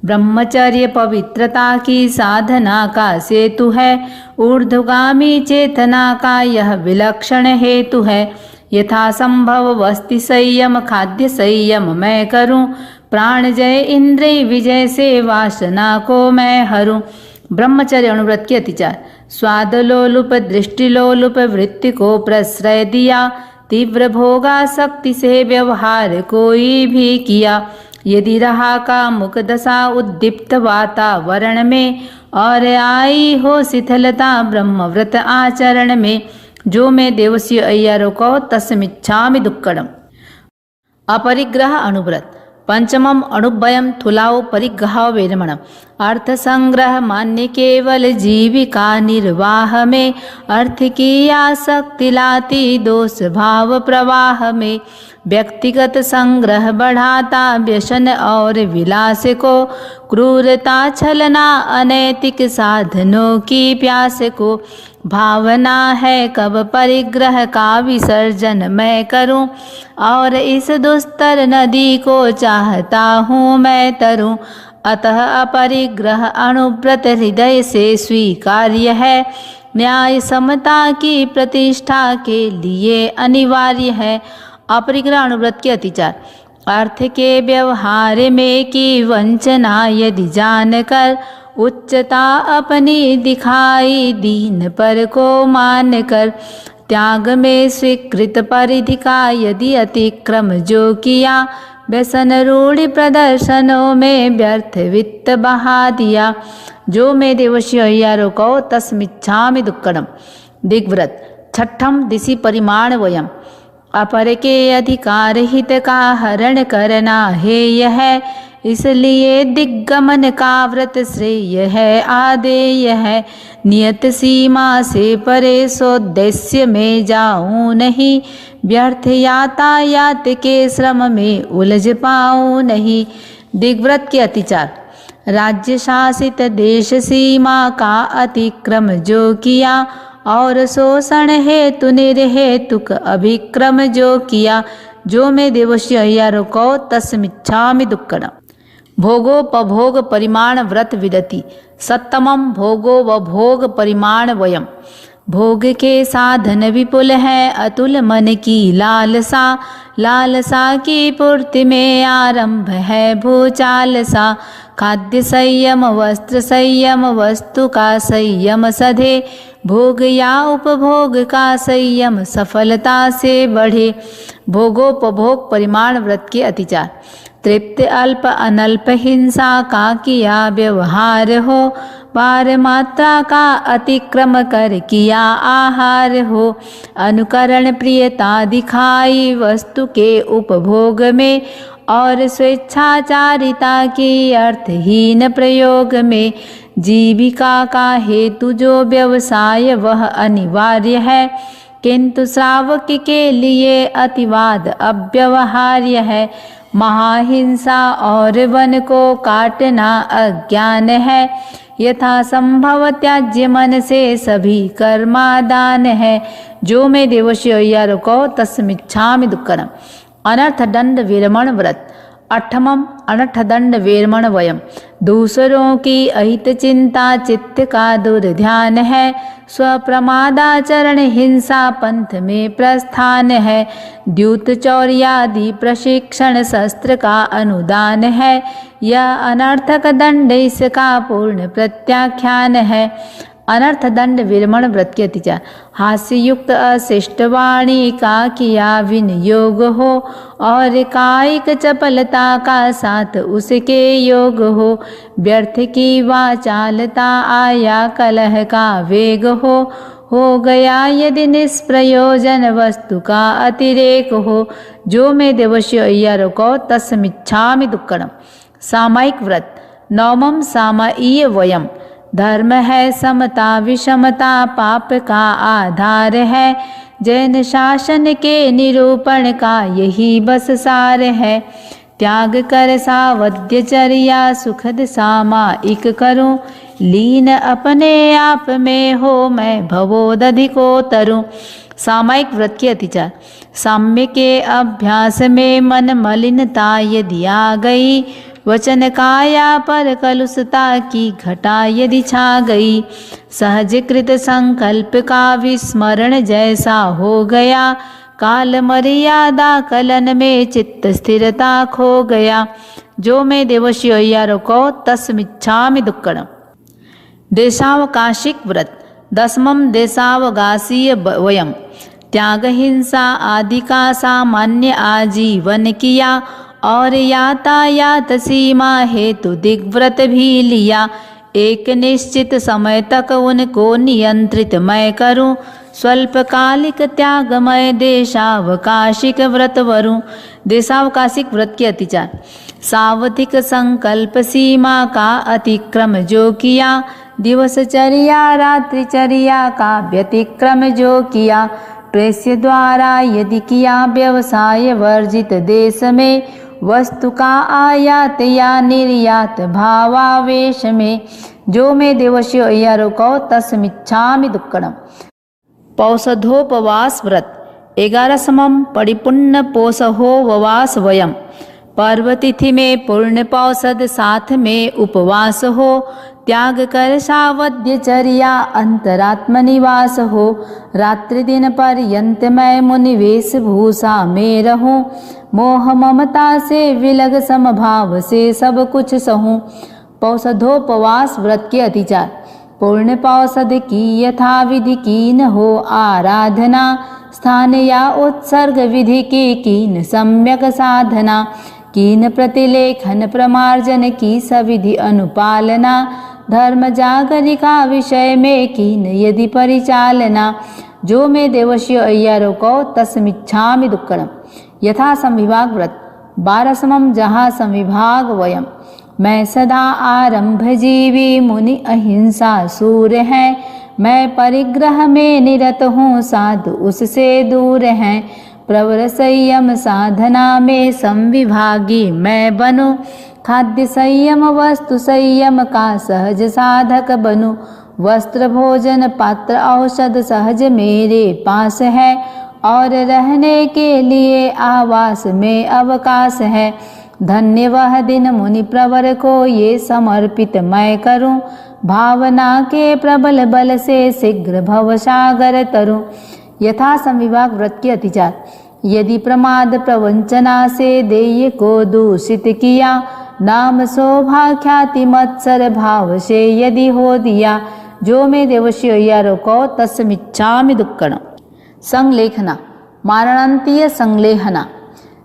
ब्रह्मचर्य पवित्रता की साधना का सेतु है, ऊर्ध्वगामी चेतना का यह विलक्षण हेतु है। यथा संभव वस्ति संयम खाद्य संयम मैं करूं, प्राण जय इंद्रिय विजय से वासना को मैं हरूं। ब्रह्मचर्य अणुव्रत के अतिचार। स्वाद लोलुप दृष्टि लोलुप वृत्ति को प्रश्रय दिया, तीव्र भोगासक्ति से व्यवहार कोई भी किया। यदि रहा कामुक दशा उद्दीप्त वातावरण में, और आई हो शिथिलता ब्रह्मव्रत आचरण में, जो मैं देवस्य अय्यारो को तस्मिच्छामि दुक्कड़म। अपरिग्रह अणुव्रत पंचमम अणुभयम थुलाओ परिग्रह वेरमणम। अर्थ संग्रह मान्य केवल जीविका निर्वाह में, अर्थ की आसक्ति लाती दोष भाव प्रवाह में। व्यक्तिगत संग्रह बढ़ाता व्यसन और विलास को, क्रूरता छलना अनैतिक साधनों की प्यास को। भावना है कब परिग्रह का विसर्जन मैं करूं, और इस दुस्तर नदी को चाहता हूँ मैं तरूं। अतः अपरिग्रह अणुव्रत हृदय से स्वीकार्य है, न्याय समता की प्रतिष्ठा के लिए अनिवार्य है। अपरिग्रह अणुव्रत के अतिचार। अर्थ के व्यवहार में की वंचना यदि जानकर, उच्चता अपनी दिखाई दीन पर को मान कर। त्याग में स्वीकृत परिधि का यदि अतिक्रम जो किया, व्यसन रूढ़ प्रदर्शनों में व्यर्थ वित्त बहा दिया, जो मैं देवस्य अय्यारो को तस्मिच्छामि दुक्कड़म। दिग्व्रत छठम दिशि परिमाण वयम। अपर के अधिकार हित का हरण करना हेय है, इसलिए दिग्गमन का व्रत श्रेय है आदेय है। नियत सीमा से परे सोद्देश्य में जाऊं नहीं, व्यर्थ यातायात के श्रम में उलझ पाऊं नहीं। दिग्व्रत के अतिचार। राज्य शासित देश सीमा का अतिक्रम जो किया, और शोषण हेतु निर्हेतुक अभिक्रम जो किया, जो मैं देवस्य अय्यारो को तस्मिच्छामि दुक्कड़म। भोगोपभोग परिमाण व्रत विदति। सप्तमम भोगो व भोग परिमाण वयम। भोग के साधन विपुल है अतुल मन की लालसा, लालसा की पूर्ति में आरंभ है भूचालसा। खाद्य संयम वस्त्र संयम वस्तु का संयम सधे, भोग या उपभोग का संयम सफलता से बढ़े। भोगोपभोग परिमाण व्रत के अतिचार। तृप्त अल्प अनल्प हिंसा का किया व्यवहार हो, पार मात्रा का अतिक्रम कर किया आहार हो। अनुकरण प्रियता दिखाई वस्तु के उपभोग में, और स्वेच्छाचारिता की अर्थहीन प्रयोग में। जीविका का हेतु जो व्यवसाय वह अनिवार्य है, किंतु श्रावक के लिए अतिवाद अव्यवहार्य है। महाहिंसा और वन को काटना अज्ञान है। यथा संभव त्याज्य मन से सभी कर्मादान है। जो मैं देवर्षि अय्यर को तस्मिच्छामि दुक्कडम्। अनर्थ दंड विरमण व्रत। अठमम अनर्थ दंड विरमण वयम। दूसरों की अहित चिंता चित्त का दुर्ध्यान है। स्वप्रमादाचरण हिंसा पंथ में प्रस्थान है। द्यूत चौर्यादि प्रशिक्षण शस्त्र का अनुदान है। यह अनर्थक दंड इसका पूर्ण प्रत्याख्यान है। अनर्थ दंड विरमण व्रत के अतिचार। हास्ययुक्त अशिष्ट वाणी का किया विनियोग हो और कायिक चपलता का साथ उसके योग हो। व्यर्थ की वाचालता आया कलह का वेग हो गया यदि निष्प्रयोजन वस्तु का अतिरेक हो। जो मैं देवर्षि अय्यर को तस्मिच्छामि दुक्कडम्। सामायिक व्रत। नवमम सामायिक वयम। धर्म है समता विषमता पाप का आधार है। जैन शासन के निरूपण का यही बस सार है। त्याग कर सावध्यचर्या सुखद सामायिक करूं। लीन अपने आप में हो मैं भवोदधि को तरूं। सामायिक व्रत के अतिचार। साम्य के अभ्यास में मन मलिनता यदि आ गई। वचन काया पर कलुषता की घटा यदि छा गई। सहज कृत संकल्प का विस्मरण जैसा हो गया। काल मर्यादा कलन में चित्त स्थिरता खो गया। जो मैं देवर्षि अय्यर को तस्मिच्छामि दुक्कडम्। देशावकाशिक व्रत। दसमम देशावकाशीय वयम। त्याग हिंसा आदि का सामान्य आजीवन किया और यातायात सीमा हेतु दिग्व्रत भी लिया। एक निश्चित समय तक उनको नियंत्रित मैं करूं। स्वल्पकालिक त्यागमय देशावकाशिक व्रत वरूं। देशावकाशिक व्रत के अतिचार। सावधिक संकल्प सीमा का अतिक्रम जो किया। दिवसचर्या रात्रिचर्या का व्यतिक्रम जो किया। प्रेस्य द्वारा यदि किया व्यवसाय वर्जित देश में। वस्तु का आयात या निर्यात भावावेश में। जो मैं देवर्षि अय्यर को तस्मिच्छामि दुक्कडम्। पौषधोपवास व्रत। 11 परिपूर्ण पौषहोपवास वयम। पर्व तिथि में पूर्ण पौषध साथ में उपवास हो। त्याग कर सावध्यचर्या अंतरात्म निवास हो। रात्रि दिन पर्यंत मैं मुनि वेशभूषा में रहूं। मोह ममता से विलग समभाव से सब कुछ सहूं। पौषधोपवास व्रत के अतिचार। पूर्ण पौषध की यथा विधि कीन हो आराधना। स्थान या उत्सर्ग विधि की कीन सम्यक साधना। कीन प्रतिलेखन प्रमार्जन की सविधि अनुपालना। धर्म जागरिका विषय में कीन यदि परिचालना। जो मैं देवर्षि अय्यर को तस्मिच्छामि दुक्कडम्। यथा संविभाग व्रत। 12 जहाँ संविभाग वयम। मैं सदा आरंभ जीवी मुनि अहिंसा सूर है। मैं परिग्रह में निरत हूँ साधु उससे दूर हैं। प्रवर संयम साधना में संविभागी मैं बनूं। खाद्य संयम वस्तु संयम का सहज साधक बनूं। वस्त्र भोजन पात्र औषध सहज मेरे पास है। और रहने के लिए आवास में अवकाश है। धन्य वह दिन मुनि प्रवर को ये समर्पित मैं करूं। भावना के प्रबल बल से शीघ्र भवसागर तरूं। यथा संविभाग व्रत के अतिचार। यदि प्रमाद प्रवंचना से देय को दूषित किया। नाम शोभा ख्याति मत्सर भाव से यदि हो दिया। जो मैं देवर्षि अय्यर को तस्मिच्छामि दुक्कडम्। संलेखना। मारणांतीय संलेखना।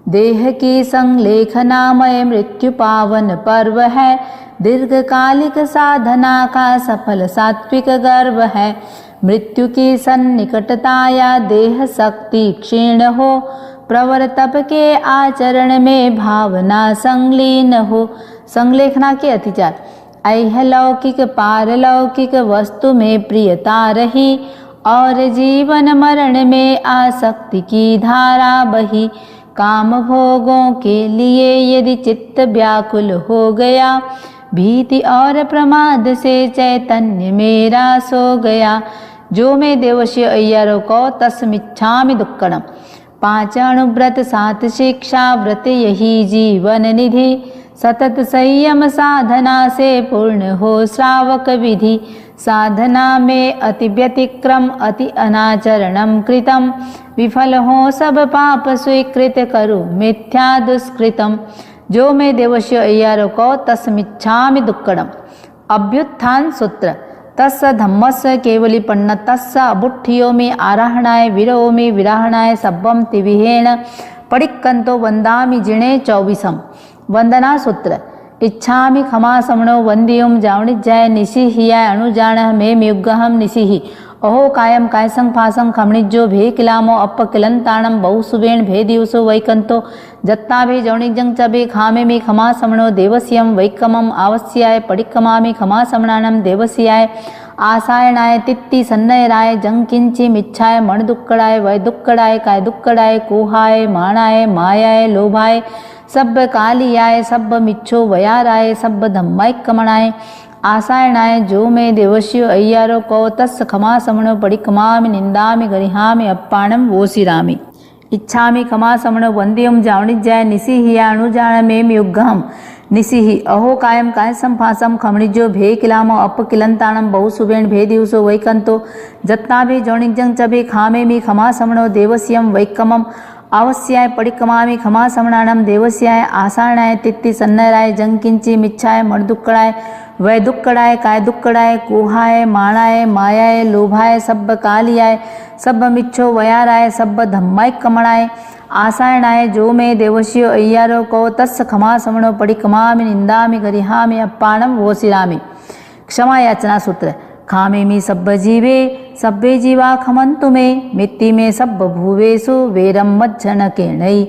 देह की संलेखनामय मृत्यु पावन पर्व है। दीर्घकालिक साधना का सफल सात्विक गर्व है। मृत्यु की सन्निकटता या देह शक्ति क्षीण हो। प्रवर तप के आचरण में भावना संलीन हो। संलेखना के अतिचार। ऐहलौकिक पारलौकिक वस्तु में प्रियता रही और जीवन मरण में आसक्ति की धारा बही। काम भोगों के लिए यदि चित्त व्याकुल हो गया, भीति और प्रमाद से चैतन्य मेरा सो गया। जो मैं देवश्य अय्यारों को तस्मिच्छामि दुक्कड़म। 5 अणुव्रत 7 शिक्षा व्रत यही जीवन निधि, सतत संयम साधना से पूर्ण हो श्रावक विधि। साधना में अति व्यतिक्रम अति अनाचरणम कृतम, विफल हो सब पाप स्वीकृत करो मिथ्या दुष्कृतम। जो मैं देवश्य अय्यारों को तस्मिच्छामि दुक्कड़म। अभ्युत्थान सूत्र। तस्य धम्मस्य केवलीपन्न तस्य अबुट्ठियो में आराहणाय विरहो में विराहणाय सब्बम तिविहेण पडिक्कंतो वंदामि जिणे 24। वंदना सूत्र। इच्छामि खमा समणो वंदियुम जावणिज्याय निशिहियाय अणुजाण मे म्युग्गहम निशिहि। अहो कायम कायसंग फासंग खमणिज्जो भे किलामो अप किलंताणम बहुसुवेण भे दिवसो वैकंतो जत्ता भे जौणिजंग चबे खामे में खमा समणो देवस्यम वैकमम आवस्याय पडिक्कमामि खमा समणानम देवस्याय आसायणाय तित्ति सन्नयराय जंग किंचि मिच्छाय मण दुक्कड़ाय वै दुक्कड़ाय काय दुक्कड़ाय कोहाय माणाय मायाय लोभाय सब कालियाय सब मिच्छो वयाराय सब धम्माय कमणाय आसायणाय। जो मैं देवश्य अय्यारों को तस् खमा समणो पडिक्कमामि निंदामि गरिहामि अप्पाणम वोसिरामि। इच्छामि खमा समणो वंदियम जावणिज्याय निशिहिया अणुजाण मे म्युग्गहम निशिहि। अहो कायम कायसम फासम खमणिज्जो भे किलामो अप किलंताणम बहुसुवेण भे दिवसो वैकंतो जत्ता भे जौणिजंग चबे खामे मी खमा समणो देवस्यम वैकमम आवस्याय पडिक्कमामि खमा समणानम देवस्याय आसारणाय तित्ति सन्नराय जंग किंचि मिच्छाय मण दुक्कड़ाय वै दुक्कड़ाय काय दुक्कड़ाय कोहाय माणाय मायाय लोभाय सब कालियाय सब मिच्छो वयाराय सब धम्माय कमणाय आसायणाय। जो मैं देवश्य अय्यारों को तस् खमा समणो पडिक्कमामि निंदामि गरिहामि अप्पाणम वोसिरामि। क्षमा याचना सूत्र। खामे मी सब जीवे सब्बे जीवा खमंतु में मित्ति में सब भुवेसु वेरम मज्जन केणई।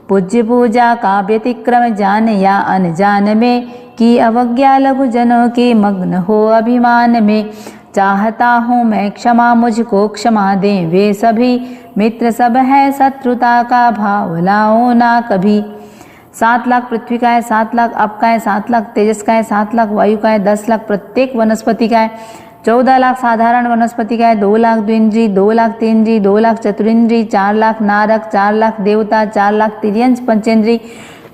पूज्य पूजा का व्यतिक्रम जान या अनजान में की अवज्ञा लघु जनों के मग्न हो अभिमान में। चाहता हूँ मैं क्षमा मुझको क्षमा दें वे सभी, मित्र सब है शत्रुता का भाव लाओ ना कभी। 7 लाख पृथ्वी का है, 7 लाख अप का है, 7 लाख तेजस का है, 7 लाख वायु का है, 10 लाख प्रत्येक वनस्पति का है, 14 लाख साधारण वनस्पति का है, 2 लाख द्विंद्री, 2 लाख तीन्द्री, 2 लाख चतुरिंद्री, 4 लाख नारक, 4 लाख देवता, 4 लाख तिर्यंश पंचेंद्री,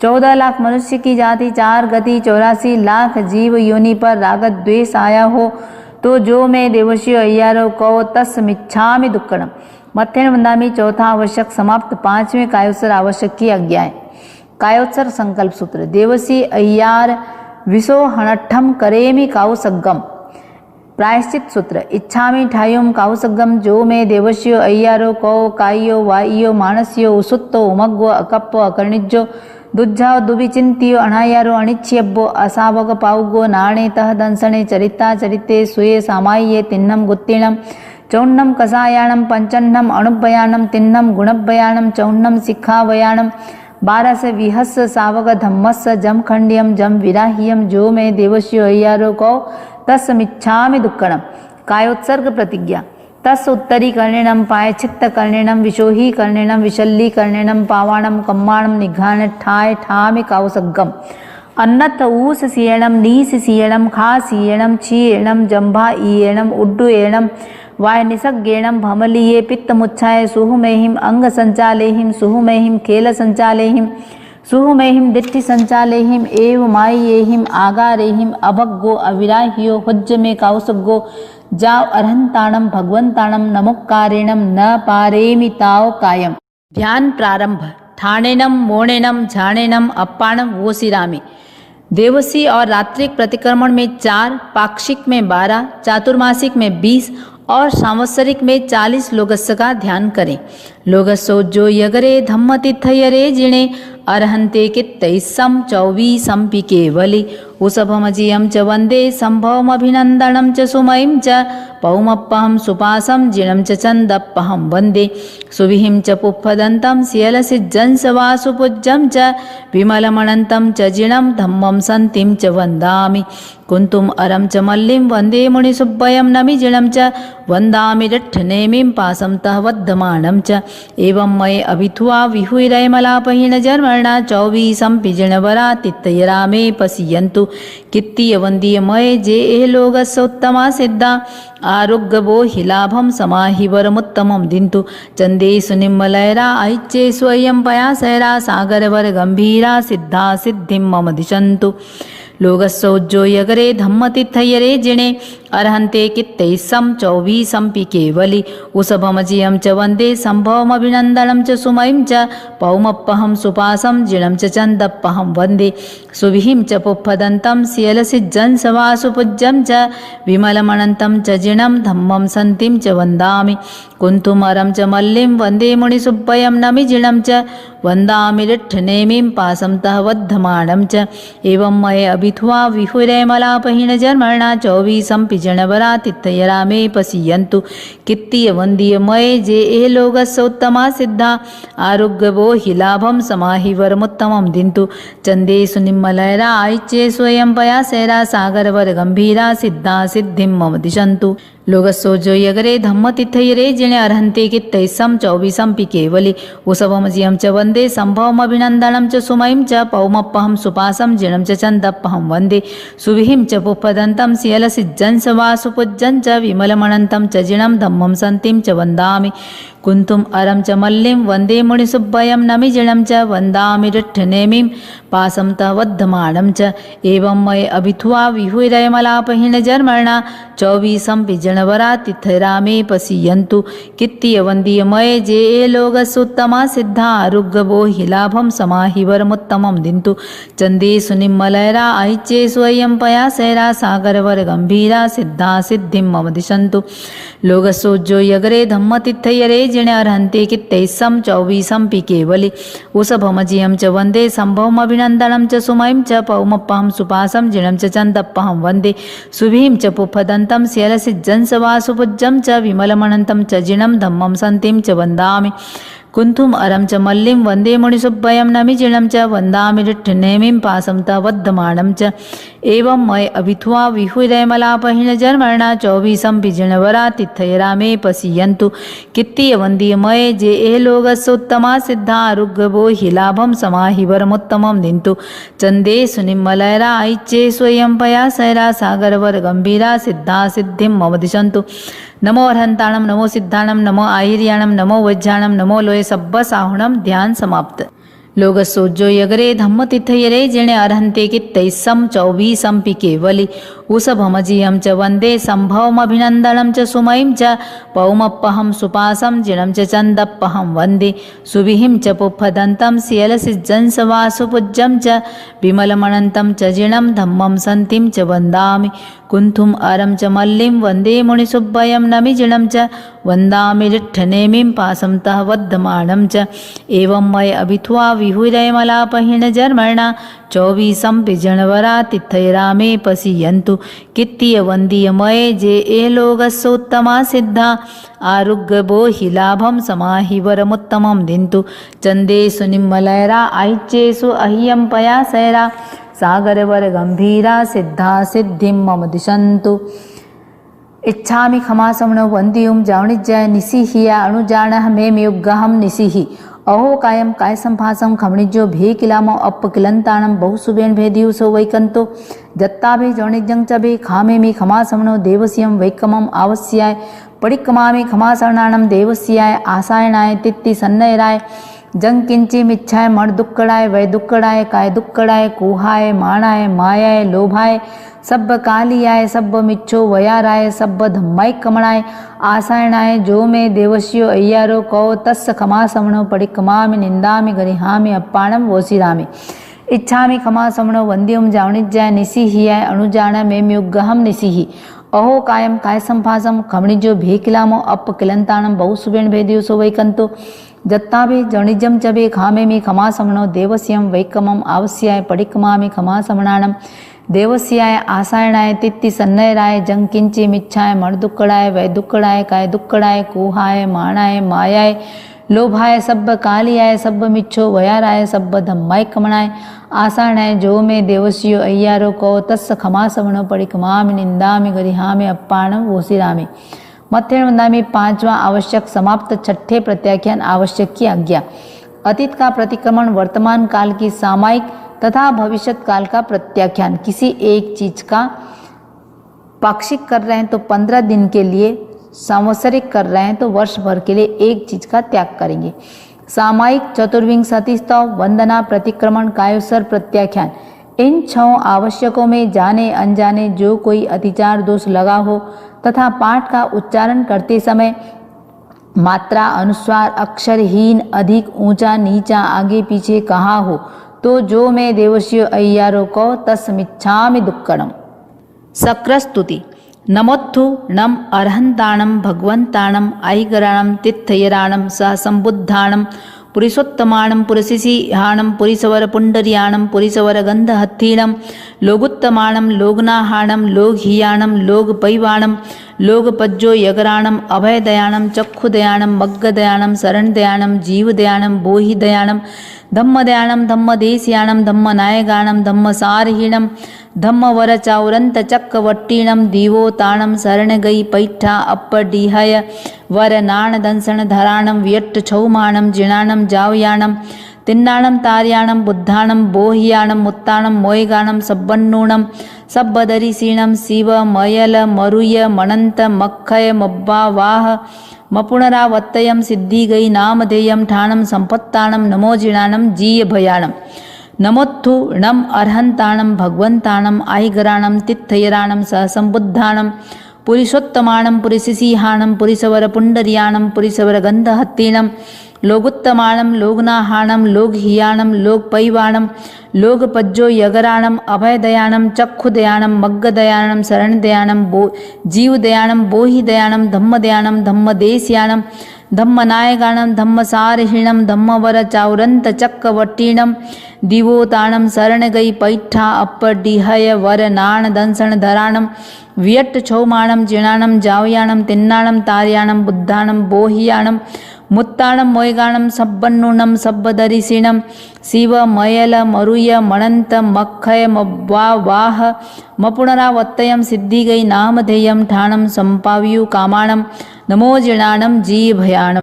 14 लाख मनुष्य की जाति, 4 गति, 84 लाख जीव योनि पर रागत द्वेष आया हो तो जो मैं देवश्य अय्यारों को तस्मिच्छामि दुक्कड़म। मध्याह्न वंदामि। चौथा आवश्यक समाप्त। 5वें कायोत्सर आवश्यक की आज्ञा है। कायोत्सर संकल्प सूत्र। देवसी अय्यार विशो हणठम करेमि काउसग्गम। प्रायश्चित सूत्र। इच्छामि ठायुम काउसग्गम। जो मैं देवश्य अय्यारों को कायो वाइयो मानस्यो उसुत्तो उमग्गो अकप्पो अकर्णिज्जो दुज्जाओ दुविचिंतियो अणायारो अणिच्यब्बो असावक पाउगो नाणे तह दंसणे चरिता चरिते सुये सामाये तिन्नम गुत्तीणम चौन्नम कसायाणम पंचन्नम अणुभयाणम तिन्नम गुणभयाणम चौन्नम सिक्खावयाणम 12 से विहस सावक धम्मस जम खंडियम जम विराह्यम। जो मैं देवश्य अय्यारों को तस्मिच्छामि दुक्कड़म। कायोत्सर्ग प्रतिज्ञा। तस् उत्तरी कर्णिणम पायचित्त कर्णिणम विशोही कर्णिणम विशल्ली कर्णिणम पावाणम कम्माणम निघाण ठाय ठामि काउसग्गम। अन्नत ऊस सीयणम नीस सीयणम खा सीयणम छीयणम जंभा ईयणम उड्डुएणम वाय निसग्गेणम भमलीये पित्तमुच्छाय सुहुमेहिम अंग संचालेहिम सुहुमेहिम खेल संचालेहिम सुहुमेहिम दिट्ठि संचालेहिम एव मायेहिम आगारेहिम अभग्गो अविराह्यो हुज्ज में काउसग्गो जाओ अर्हंताणम भगवंताणम नमुक्कारेणम न पारेमि ताओ कायम। ध्यान प्रारंभ। ठाणेनम मोणेनम झाणेनम अप्पाणम वोसिरामि। देवसी और रात्रिक प्रतिक्रमण में 4, पाक्षिक में 12, चातुर्मासिक में 20 और सांवत्सरिक में 40 लोगस्य का ध्यान करें। लोगस्सो जो यगरे धम्म तिथयरे जिणे अरहंते कित्तैस्सम 24 केवली उषभमजीयं च वन्दे सम्भवमभिनन्दनं च सुमयीं च पौमप्पहं सुपासं जिनं च चन्दप्पहं वन्दे सुविहिं च पुप्पदन्तं सियलसिज्जंसवासुपूज्यं च विमलमनन्तं च जिनं धम्मं सन्तिं च वन्दामि कुन्तुम् अरं च मल्लिं वन्दे मुनिसुब्बयं नमिजिनं च वन्दामि रट्ठनेमिं पासं तः वद्धमानं च एवं मये अभिथुवा विहुरैमलापहीनजर्मणा चौवीसं पिजिणवरा तित्तयरामे पश्यन्तु कित्तीयवन्दीयमये जे एह लोकस्योत्तमा सिद्धा आरोग्यवो हि लाभं समाहि वरमुत्तमं दिन्तु चन्देषु निम्मलैरा ऐच्ये स्वयं पयासैरा सागरवर गम्भीरा सिद्धा सिद्धिं मम दिशन्तु लोकस्योज्जोयगरे धम्मतिथयरे जिणे अर्हन्ते कित्तैस्सं चौवीसंपि केवलि उषभमजियं च वन्दे सम्भवमभिनन्दनं च सुमयीं च पौमप्पहं सुपासं जिनं च चन्दप्पहं वन्दे सुविहिं च पुप्पदन्तं सियलसिज्जंसवासुपूज्यं च विमलमनन्तं च जिनं धम्मं सन्तिं च वन्दामि कुन्तुमरं च मल्लिं वन्दे मुनिसुब्बयं नमिजिनं च वन्दामि रिट्ठनेमिं पासं तः वद्धमानं च एवं मये अभिथुवा विहुरैमलापहीनजर्मणा चौवीसं पिजणवरा तित्थयरामे पश्यन्तु कित्तीयवन्दीयमये जे एह लोकस्योत्तमा सिद्धा आरोग्यवो हि लाभं समाहि वरमुत्तमं दिन्तु चन्देषु निम्मलैरा ऐच्ये स्वयं पयासैरा सागरवर गम्भीरा सिद्धा सिद्धिं मम दिशन्तु लोकस्योज्जोयगरे धम्मतिथयरे जिणे अर्हन्ते कित्तैस्सं चौवीसंपि केवलि उषभमजियं च वन्दे सम्भवमभिनन्दनं च सुमयीं च पौमप्पहं सुपासं जिनं च चन्दप्पहं वन्दे सुविहिं च पुप्पदन्तं सियलसिज्जंसवासुपूज्यं च विमलमनन्तं च जिनं धम्मं सन्तिं च वन्दामि कुन्तुम् अरं च मल्लिं वन्दे मुनिसुब्बयं नमिजिनं च वन्दामि रिट्ठनेमिं पासं तः वद्धमानं च एवं मये अभिथुवा विहुरैमलापहीनजर्मणा चौवीसंपि जनवरा तिथयरामे पश्यन्तु कित्तीयवन्दीयमये जे एह लोकस्योत्तमा सिद्धा आरोग्यवो हि लाभं समाहि वरमुत्तमं दिन्तु चन्देषु निम्मलैरा ऐच्ये स्वयं पयासैरा सागरवर गम्भीरा सिद्धा सिद्धिं मम दिशन्तु लोकस्योज्जोयगरे धम्मतिथयरे जिणे अर्हन्ते कित्तैस्सं चौवीसंपि केवलि उषभमजियं च वन्दे सम्भवमभिनन्दनं च सुमयीं च पौमप्पहं सुपासं जिनं च चन्दप्पहं वन्दे सुविहिं च पुप्पदन्तं सियलसिज्जंसवासुपूज्यं च विमलमनन्तं च जिनं धम्मं सन्तिं च वन्दामि कुन्तुम् अरं च मल्लिं वन्दे मुनिसुब्बयं नमिजिनं च वन्दामि रिट्ठनेमिं पासं तः वद्धमानं च एवं मये अभिथुवा विहुरैमलापहीनजर्मणा चौवीसंपि जनवरा तिथयरामे पश्यन्तु कित्तीयवन्दीयमये जे एह लोकस्योत्तमा सिद्धा आरोग्यवो हि लाभं समाहि वरमुत्तमं दिन्तु चन्देषु निम्मलैरा ऐच्ये स्वयं पयासैरा सागरवर गम्भीरा सिद्धा सिद्धिं मम दिशन्तु नमो अर्हन्ताणं नमो सिद्धाणं नमो आहिर्याणं नमो वज्राणं नमो लोये सब्बसाहुणं ध्यान समाप्त लोकस्योज्जोयगरे धम्मतिथयरे जिणे अर्हन्ते कित्तैस्सं चौवीसंपि केवलि उषभमजियं च वन्दे सम्भवमभिनन्दनं च सुमयीं च पौमप्पहं सुपासं जिनं च चन्दप्पहं वन्दे सुविहिं च पुप्पदन्तं सियलसिज्जंसवासुपूज्यं च विमलमनन्तं च जिनं धम्मं सन्तिं च वन्दामि कुन्तुम् अरं च मल्लिं वन्दे मुनिसुब्बयं नमिजिनं च वन्दामि रिट्ठनेमिं पासं तः वद्धमानं च एवं मये अभिथुवा विहुरैमलापहीनजर्मणा चौवीसंपि जनवरा तिथयरामे पश्यन्तु कित्तीयवन्दीयमये जे एह लोकस्योत्तमा सिद्धा आरोग्यवो हि लाभं समाहि वरमुत्तमं दिन्तु चन्देषु निम्मलैरा ऐच्येषु अह्यं पयासैरा सागरवर गम्भीरा सिद्धा सिद्धिं मम दिशन्तु इच्छामि खमासमनो वन्दियुं जावणिज्याय निसिहिया अणुजाणः मे युग्गहं निसिहि अहो कायं कायसंभासं खमणिज्यो भे किलामो अप्प किलंताणं बहुसुबेन भेदियु सो वैकंतो जत्ताभे जौणिजं च भे खामे मी खमासमनो देवस्यं वैकमं आवस्याय पडिक्कमामि खमासरणाणं देवस्याय आसायणाय तित्ति सन्नयराय जंग किंचिमिच्छाय मण दुक्कड़ाय वै दुक्कड़ाय काय दुक्कड़ाय कुहाय माणाय मायाय लोभाय सब्ब कालियाय सब्ब मिच्छो वयाराय सब्ब धम्माय कमणाय आसायणाय जो मे देवस्यो अय्यारो कौ तस्स खमासमणो पडिक्कमामि निंदामि गरिहामि अप्पाणं वोसिरामि इच्छामि खमासमणो वन्द्यं जावणिज्याय निसिहियाय अणुजाण मेम्युग्गहं निसिहि अहो कायं कायसंभासं खमणिजो भेकिलामो अप्प किलंताणं बहुसुबेण भेदियो सो वैकंतो जत्ताभे जणिजं चबे खामे मी खमासमणो देवस्यं वैकमं आवस्याय पडिक्कमामि खमासमणानं देवस्याय आसायणाय तित्ति सन्नयराय जंग किंची मिच्छाय मणदुक्कड़ाय वैदुक्कड़ाय काय दुक्कड़ाय कुहाय माणाय मायाय लोभाय सब्ब कालियाय सब्ब मिच्छो वयाराय सब्ब धम्माय कमणाय आसायणाय जो में देवस्यो अय्यारो को तस्स खमा सवणो पड़ी खमामि निंदामि गरिहामि अप्पाणम वोसिरामि। मत्थेण वंदामि पांचवा आवश्यक समाप्त। छठे प्रत्याख्यान आवश्यक की आज्ञा। अतीत का प्रतिक्रमण, वर्तमान काल की सामायिक तथा भविष्यत काल का प्रत्याख्यान। किसी एक चीज का पाक्षिक कर रहे हैं तो 15 दिन के लिए, सांवत्सरिक कर रहे हैं तो वर्ष भर के लिए एक चीज का त्याग करेंगे। सामायिक चतुर्विंशति स्तव, वंदना, प्रतिक्रमण, कायोत्सर्ग, प्रत्याख्यान। इन 6 आवश्यकों में जाने अनजाने जो कोई अतिचार दोष लगा हो तथा पाठ का उच्चारण करते समय मात्रा, अनुस्वार, अक्षरहीन, अधिक, ऊंचा, नीचा, आगे पीछे कहा हो तो जो मैं देवस्यो अय्यारो को तस्मिच्छामि दुक्कड़म। सक्रस्तुति। नमोत्थु नम अर्हन्ताणं भगवन्ताणं ऐगराणं तिथयराणं सह संबुद्धाणं पुरुषोत्तमाणं पुरसिंहाणं पुरीसवर पुंडरियाणं पुरीसवर गंधहत्थीणं लोगुत्तमाणं लोगनाहाणं लोकहीयाणं लोकपैवाणं लोकपज्जो यगराणं अभयदयाणं चक्षुदयाणं मग्गदयाणं शरणदयाणं जीवदयाणं बोहिदयाणं धम्मदयाणं धम्मदेशियाणं धम्मनायगाणं धम्मसारहीणं धम्मवरचाउरन्तचक्रवट्टीणं दीवोताणं शरणगई पैठा अप्पडीहय वरनाणदंसणधराणं वियट्टछौमाणं जिणाणं जावयाणं तिन्नाणं तार्याणं बुद्धाणं बोहियाणं मुत्ताणं मोयगाणं सब्बन्नूणं सब्बदरिसीणं शिव मयल मरुय मणंत मक्खय मब्बा वाह मपुनरावत्तयं सिद्धिगई नामधेयं ठाणं संपत्ताणं नमो जिणाणं जीय भयाणं। नमोत्थु नम अर्हन्ताणं भगवन्ताणं ऐगराणं तिथयराणं सहसंबुद्धाणं पुरुषोत्तमाणं पुरिसिंहाणं पुरीसवर पुंडरियाणं पुरीसवर गंधहत्तीणं लोगुत्तमाणं लोगनाहाणं लोकहीयाणं लोकपैवाणं लोकपज्जो यगराणं अभयदयाणं चक्षुदयाणं मग्गदयाणं शरणदयाणं जीवदयाणं बोहिदयाणं धम्मदयाणं धम्मदेशियाणं धम्मनायगाणं धम्मसारहीणं धम्मवरचाउरन्तचक्रवट्टीणं दिवोताणं शरणगई पैठा अप्पडीहय वरनाणदंसणधराणं वियट्टछौमाणं जिणाणं जावयाणं तिन्नाणं तार्याणं बुद्धाणं बोहियाणं मुत्ताणं मोयगाणं सब्बन्नूणं सब्बदरिसीणं शिव मयल मरुय मणंत मक्खय मब्बा वाह मपुनरावत्तयं सिद्धिगई नामधेयं ठाणं संपाव्यु कामाणं नमो जिणाणं जी भयाणं।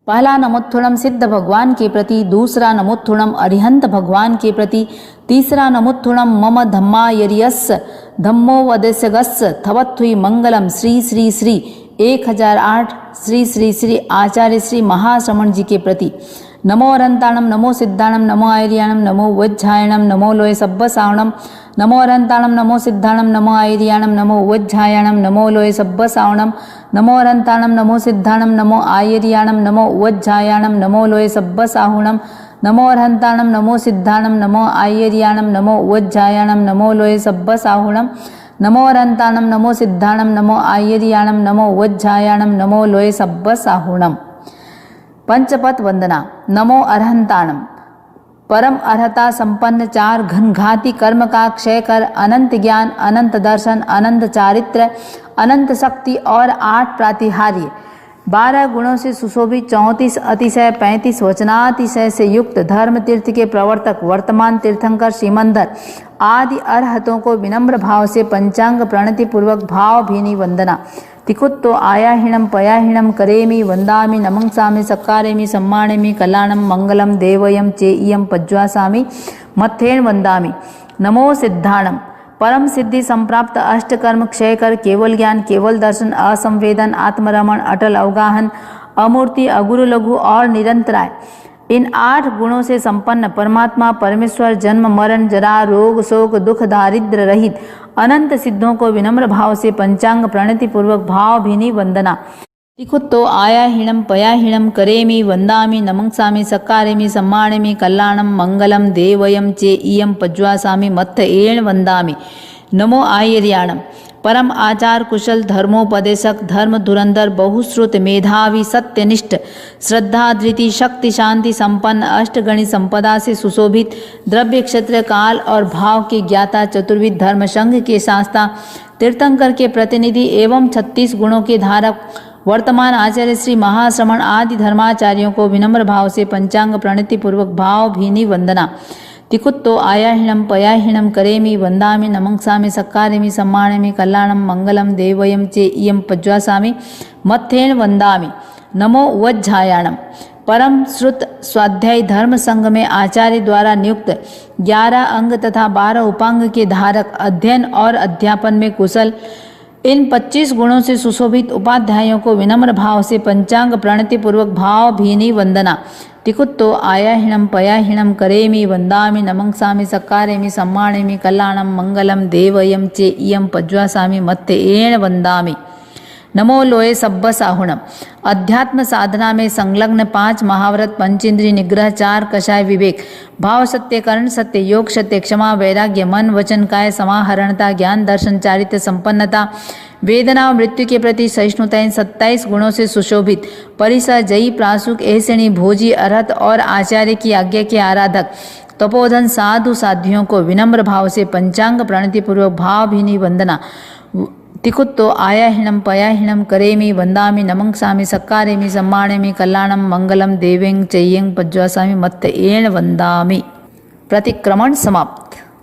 पहला नमोत्थुणम सिद्ध भगवान के प्रति, दूसरा नमोत्थुणम अरिहंत भगवान के प्रति, तीसरा नमोत्थुणम मम धम्मायर्यस्य धम्मो वदेशगस्य थवत्थुई मंगलम श्री श्री श्री 1008 श्री श्री श्री आचार्य श्री महाश्रमण जी के प्रति। नमो अरंताणम नमो सिद्धाणम नमो आयर्याणम नमो वज्झायणम नमो लोय सब्ब सावणम नमो अरंताणम नमो सिद्धाणम नमो आयर्याणम नमो वज्झायणम नमो लोय सब्ब सावणम नमो अरंताणम नमो सिद्धाणम नमो आयर्याणम नमो वज्झायणम नमो लोय सब्ब साहुणम नमो अरहंताणम नमो सिद्धाणम नमो आयर्याणम नमो वज्झायणम नमो लोय सब्ब साहुणम नमो अरहंताणम नमो सिद्धाणम नमो आयर्याणम नमो वज्झायणम नमो लोय सब्ब साहुणम। पंचपद वंदना। नमो अरहंताणम। परम अर्हता संपन्न, 4 घनघाती कर्म का क्षय कर, अनंत ज्ञान, अनंत दर्शन, अनंत चारित्र, अनंत शक्ति और 8 प्रातिहार्य, 12 गुणों से सुशोभित, 34 अतिशय, 35 वचनातिशय से युक्त, धर्म तीर्थ के प्रवर्तक, वर्तमान तीर्थंकर श्रीमंदर आदि अरहतों को विनम्र भाव से पंचांग प्रणति पूर्वक भावभीनी वंदना। तिकुत्तो आयाहीणं पयाहीणं करेमि वंदामि नमंसामि सत्कारेमि सम्मानेमि कल्याणं मंगलम देवयं चेयं पज्वासामि मत्थेन वंदामि। नमो सिद्धाणं। परम सिद्धि संप्राप्त, अष्टकर्म क्षय कर, केवल ज्ञान, केवल दर्शन, असंवेदन, आत्मरमण, अटल अवगाहन, अमूर्ति, अगुरु लघु और निरंतराय, इन 8 गुणों से संपन्न परमात्मा परमेश्वर जन्म मरण जरा रोग शोक दुख दारिद्र रहित अनंत सिद्धों को विनम्र भाव से पंचांग प्रणति पूर्वक भावभीनी वंदना। तिकुत्तो आयाहीणं पयाहीणं करेमि वंदामि नमंसामि सत्कारेमि सम्मानेमि कल्याणं मंगलम देवयं चेयं पज्वासामि मत्थ एण वंदामि। नमो आयर्याणं। परम आचार कुशल धर्मोपदेशक धर्म धुरंधर बहुश्रुत मेधावी सत्यनिष्ठ श्रद्धा धृति शक्ति शांति संपन्न अष्टगणित संपदा से सुशोभित द्रव्य क्षेत्र काल और भाव के ज्ञाता चतुर्विध धर्म संघ के शास्ता तीर्थंकर के प्रतिनिधि एवं 36 गुणों के धारक वर्तमान आचार्य श्री महाश्रमण आदि धर्माचार्यों को विनम्र भाव से पंचांग प्रणति पूर्वक भाव भीनी वंदना। तिकुत्तो आयाहीणम पयाहीणम करेमि वंदामि नमंसामि सक्कारेमि सम्मानेमि कल्याणम मंगलम देवयम चे इयम पज्वासामि मत्थेन वंदामि नमो वज्झायाणम। परम श्रुत स्वाध्याय धर्म संघ में आचार्य द्वारा नियुक्त 11 अंग तथा 12 उपांग के धारक अध्ययन और अध्यापन में कुशल इन 25 गुणों से सुशोभित उपाध्यायों को विनम्र भाव से पंचांग प्रणति पूर्वक भाव भीनी वंदना। तिकुत्तो आयाहीणम पयाहीणम करेमि वंदामि नमंसामि सक्कारेमि सम्मानेमि कल्याणम मंगलम देवयम चे इयम पज्वासामि मत्तेन वंदामि नमो लोये सब्ब साहुणम। अध्यात्म साधना में संलग्न 5 महाव्रत पंचेंद्रिय निग्रह 4 कषाय विवेक भाव सत्य कर्ण सत्य योग सत्य क्षमा वैराग्य मन वचन काय समाहरणता ज्ञान दर्शन चारित्र्य संपन्नता वेदना और मृत्यु के प्रति सहिष्णुता इन 27 गुणों से सुशोभित परिसर जयी प्रासुक ऐसणी भोजी अरहत और आचार्य की आज्ञा के आराधक तपोधन साधु साध्वियों को विनम्र भाव से पंचांग प्रणति पूर्वक भाव भीनी वंदना। तिकुत्तो आयाहीणम पयाहीणम करेमि वंदामि नमंसामि सक्कारेमि सम्मानेमि कल्याणम मंगलम देवें चय्यं पज्वासामि मत्तेन वंदामि। प्रतिक्रमण समाप्त।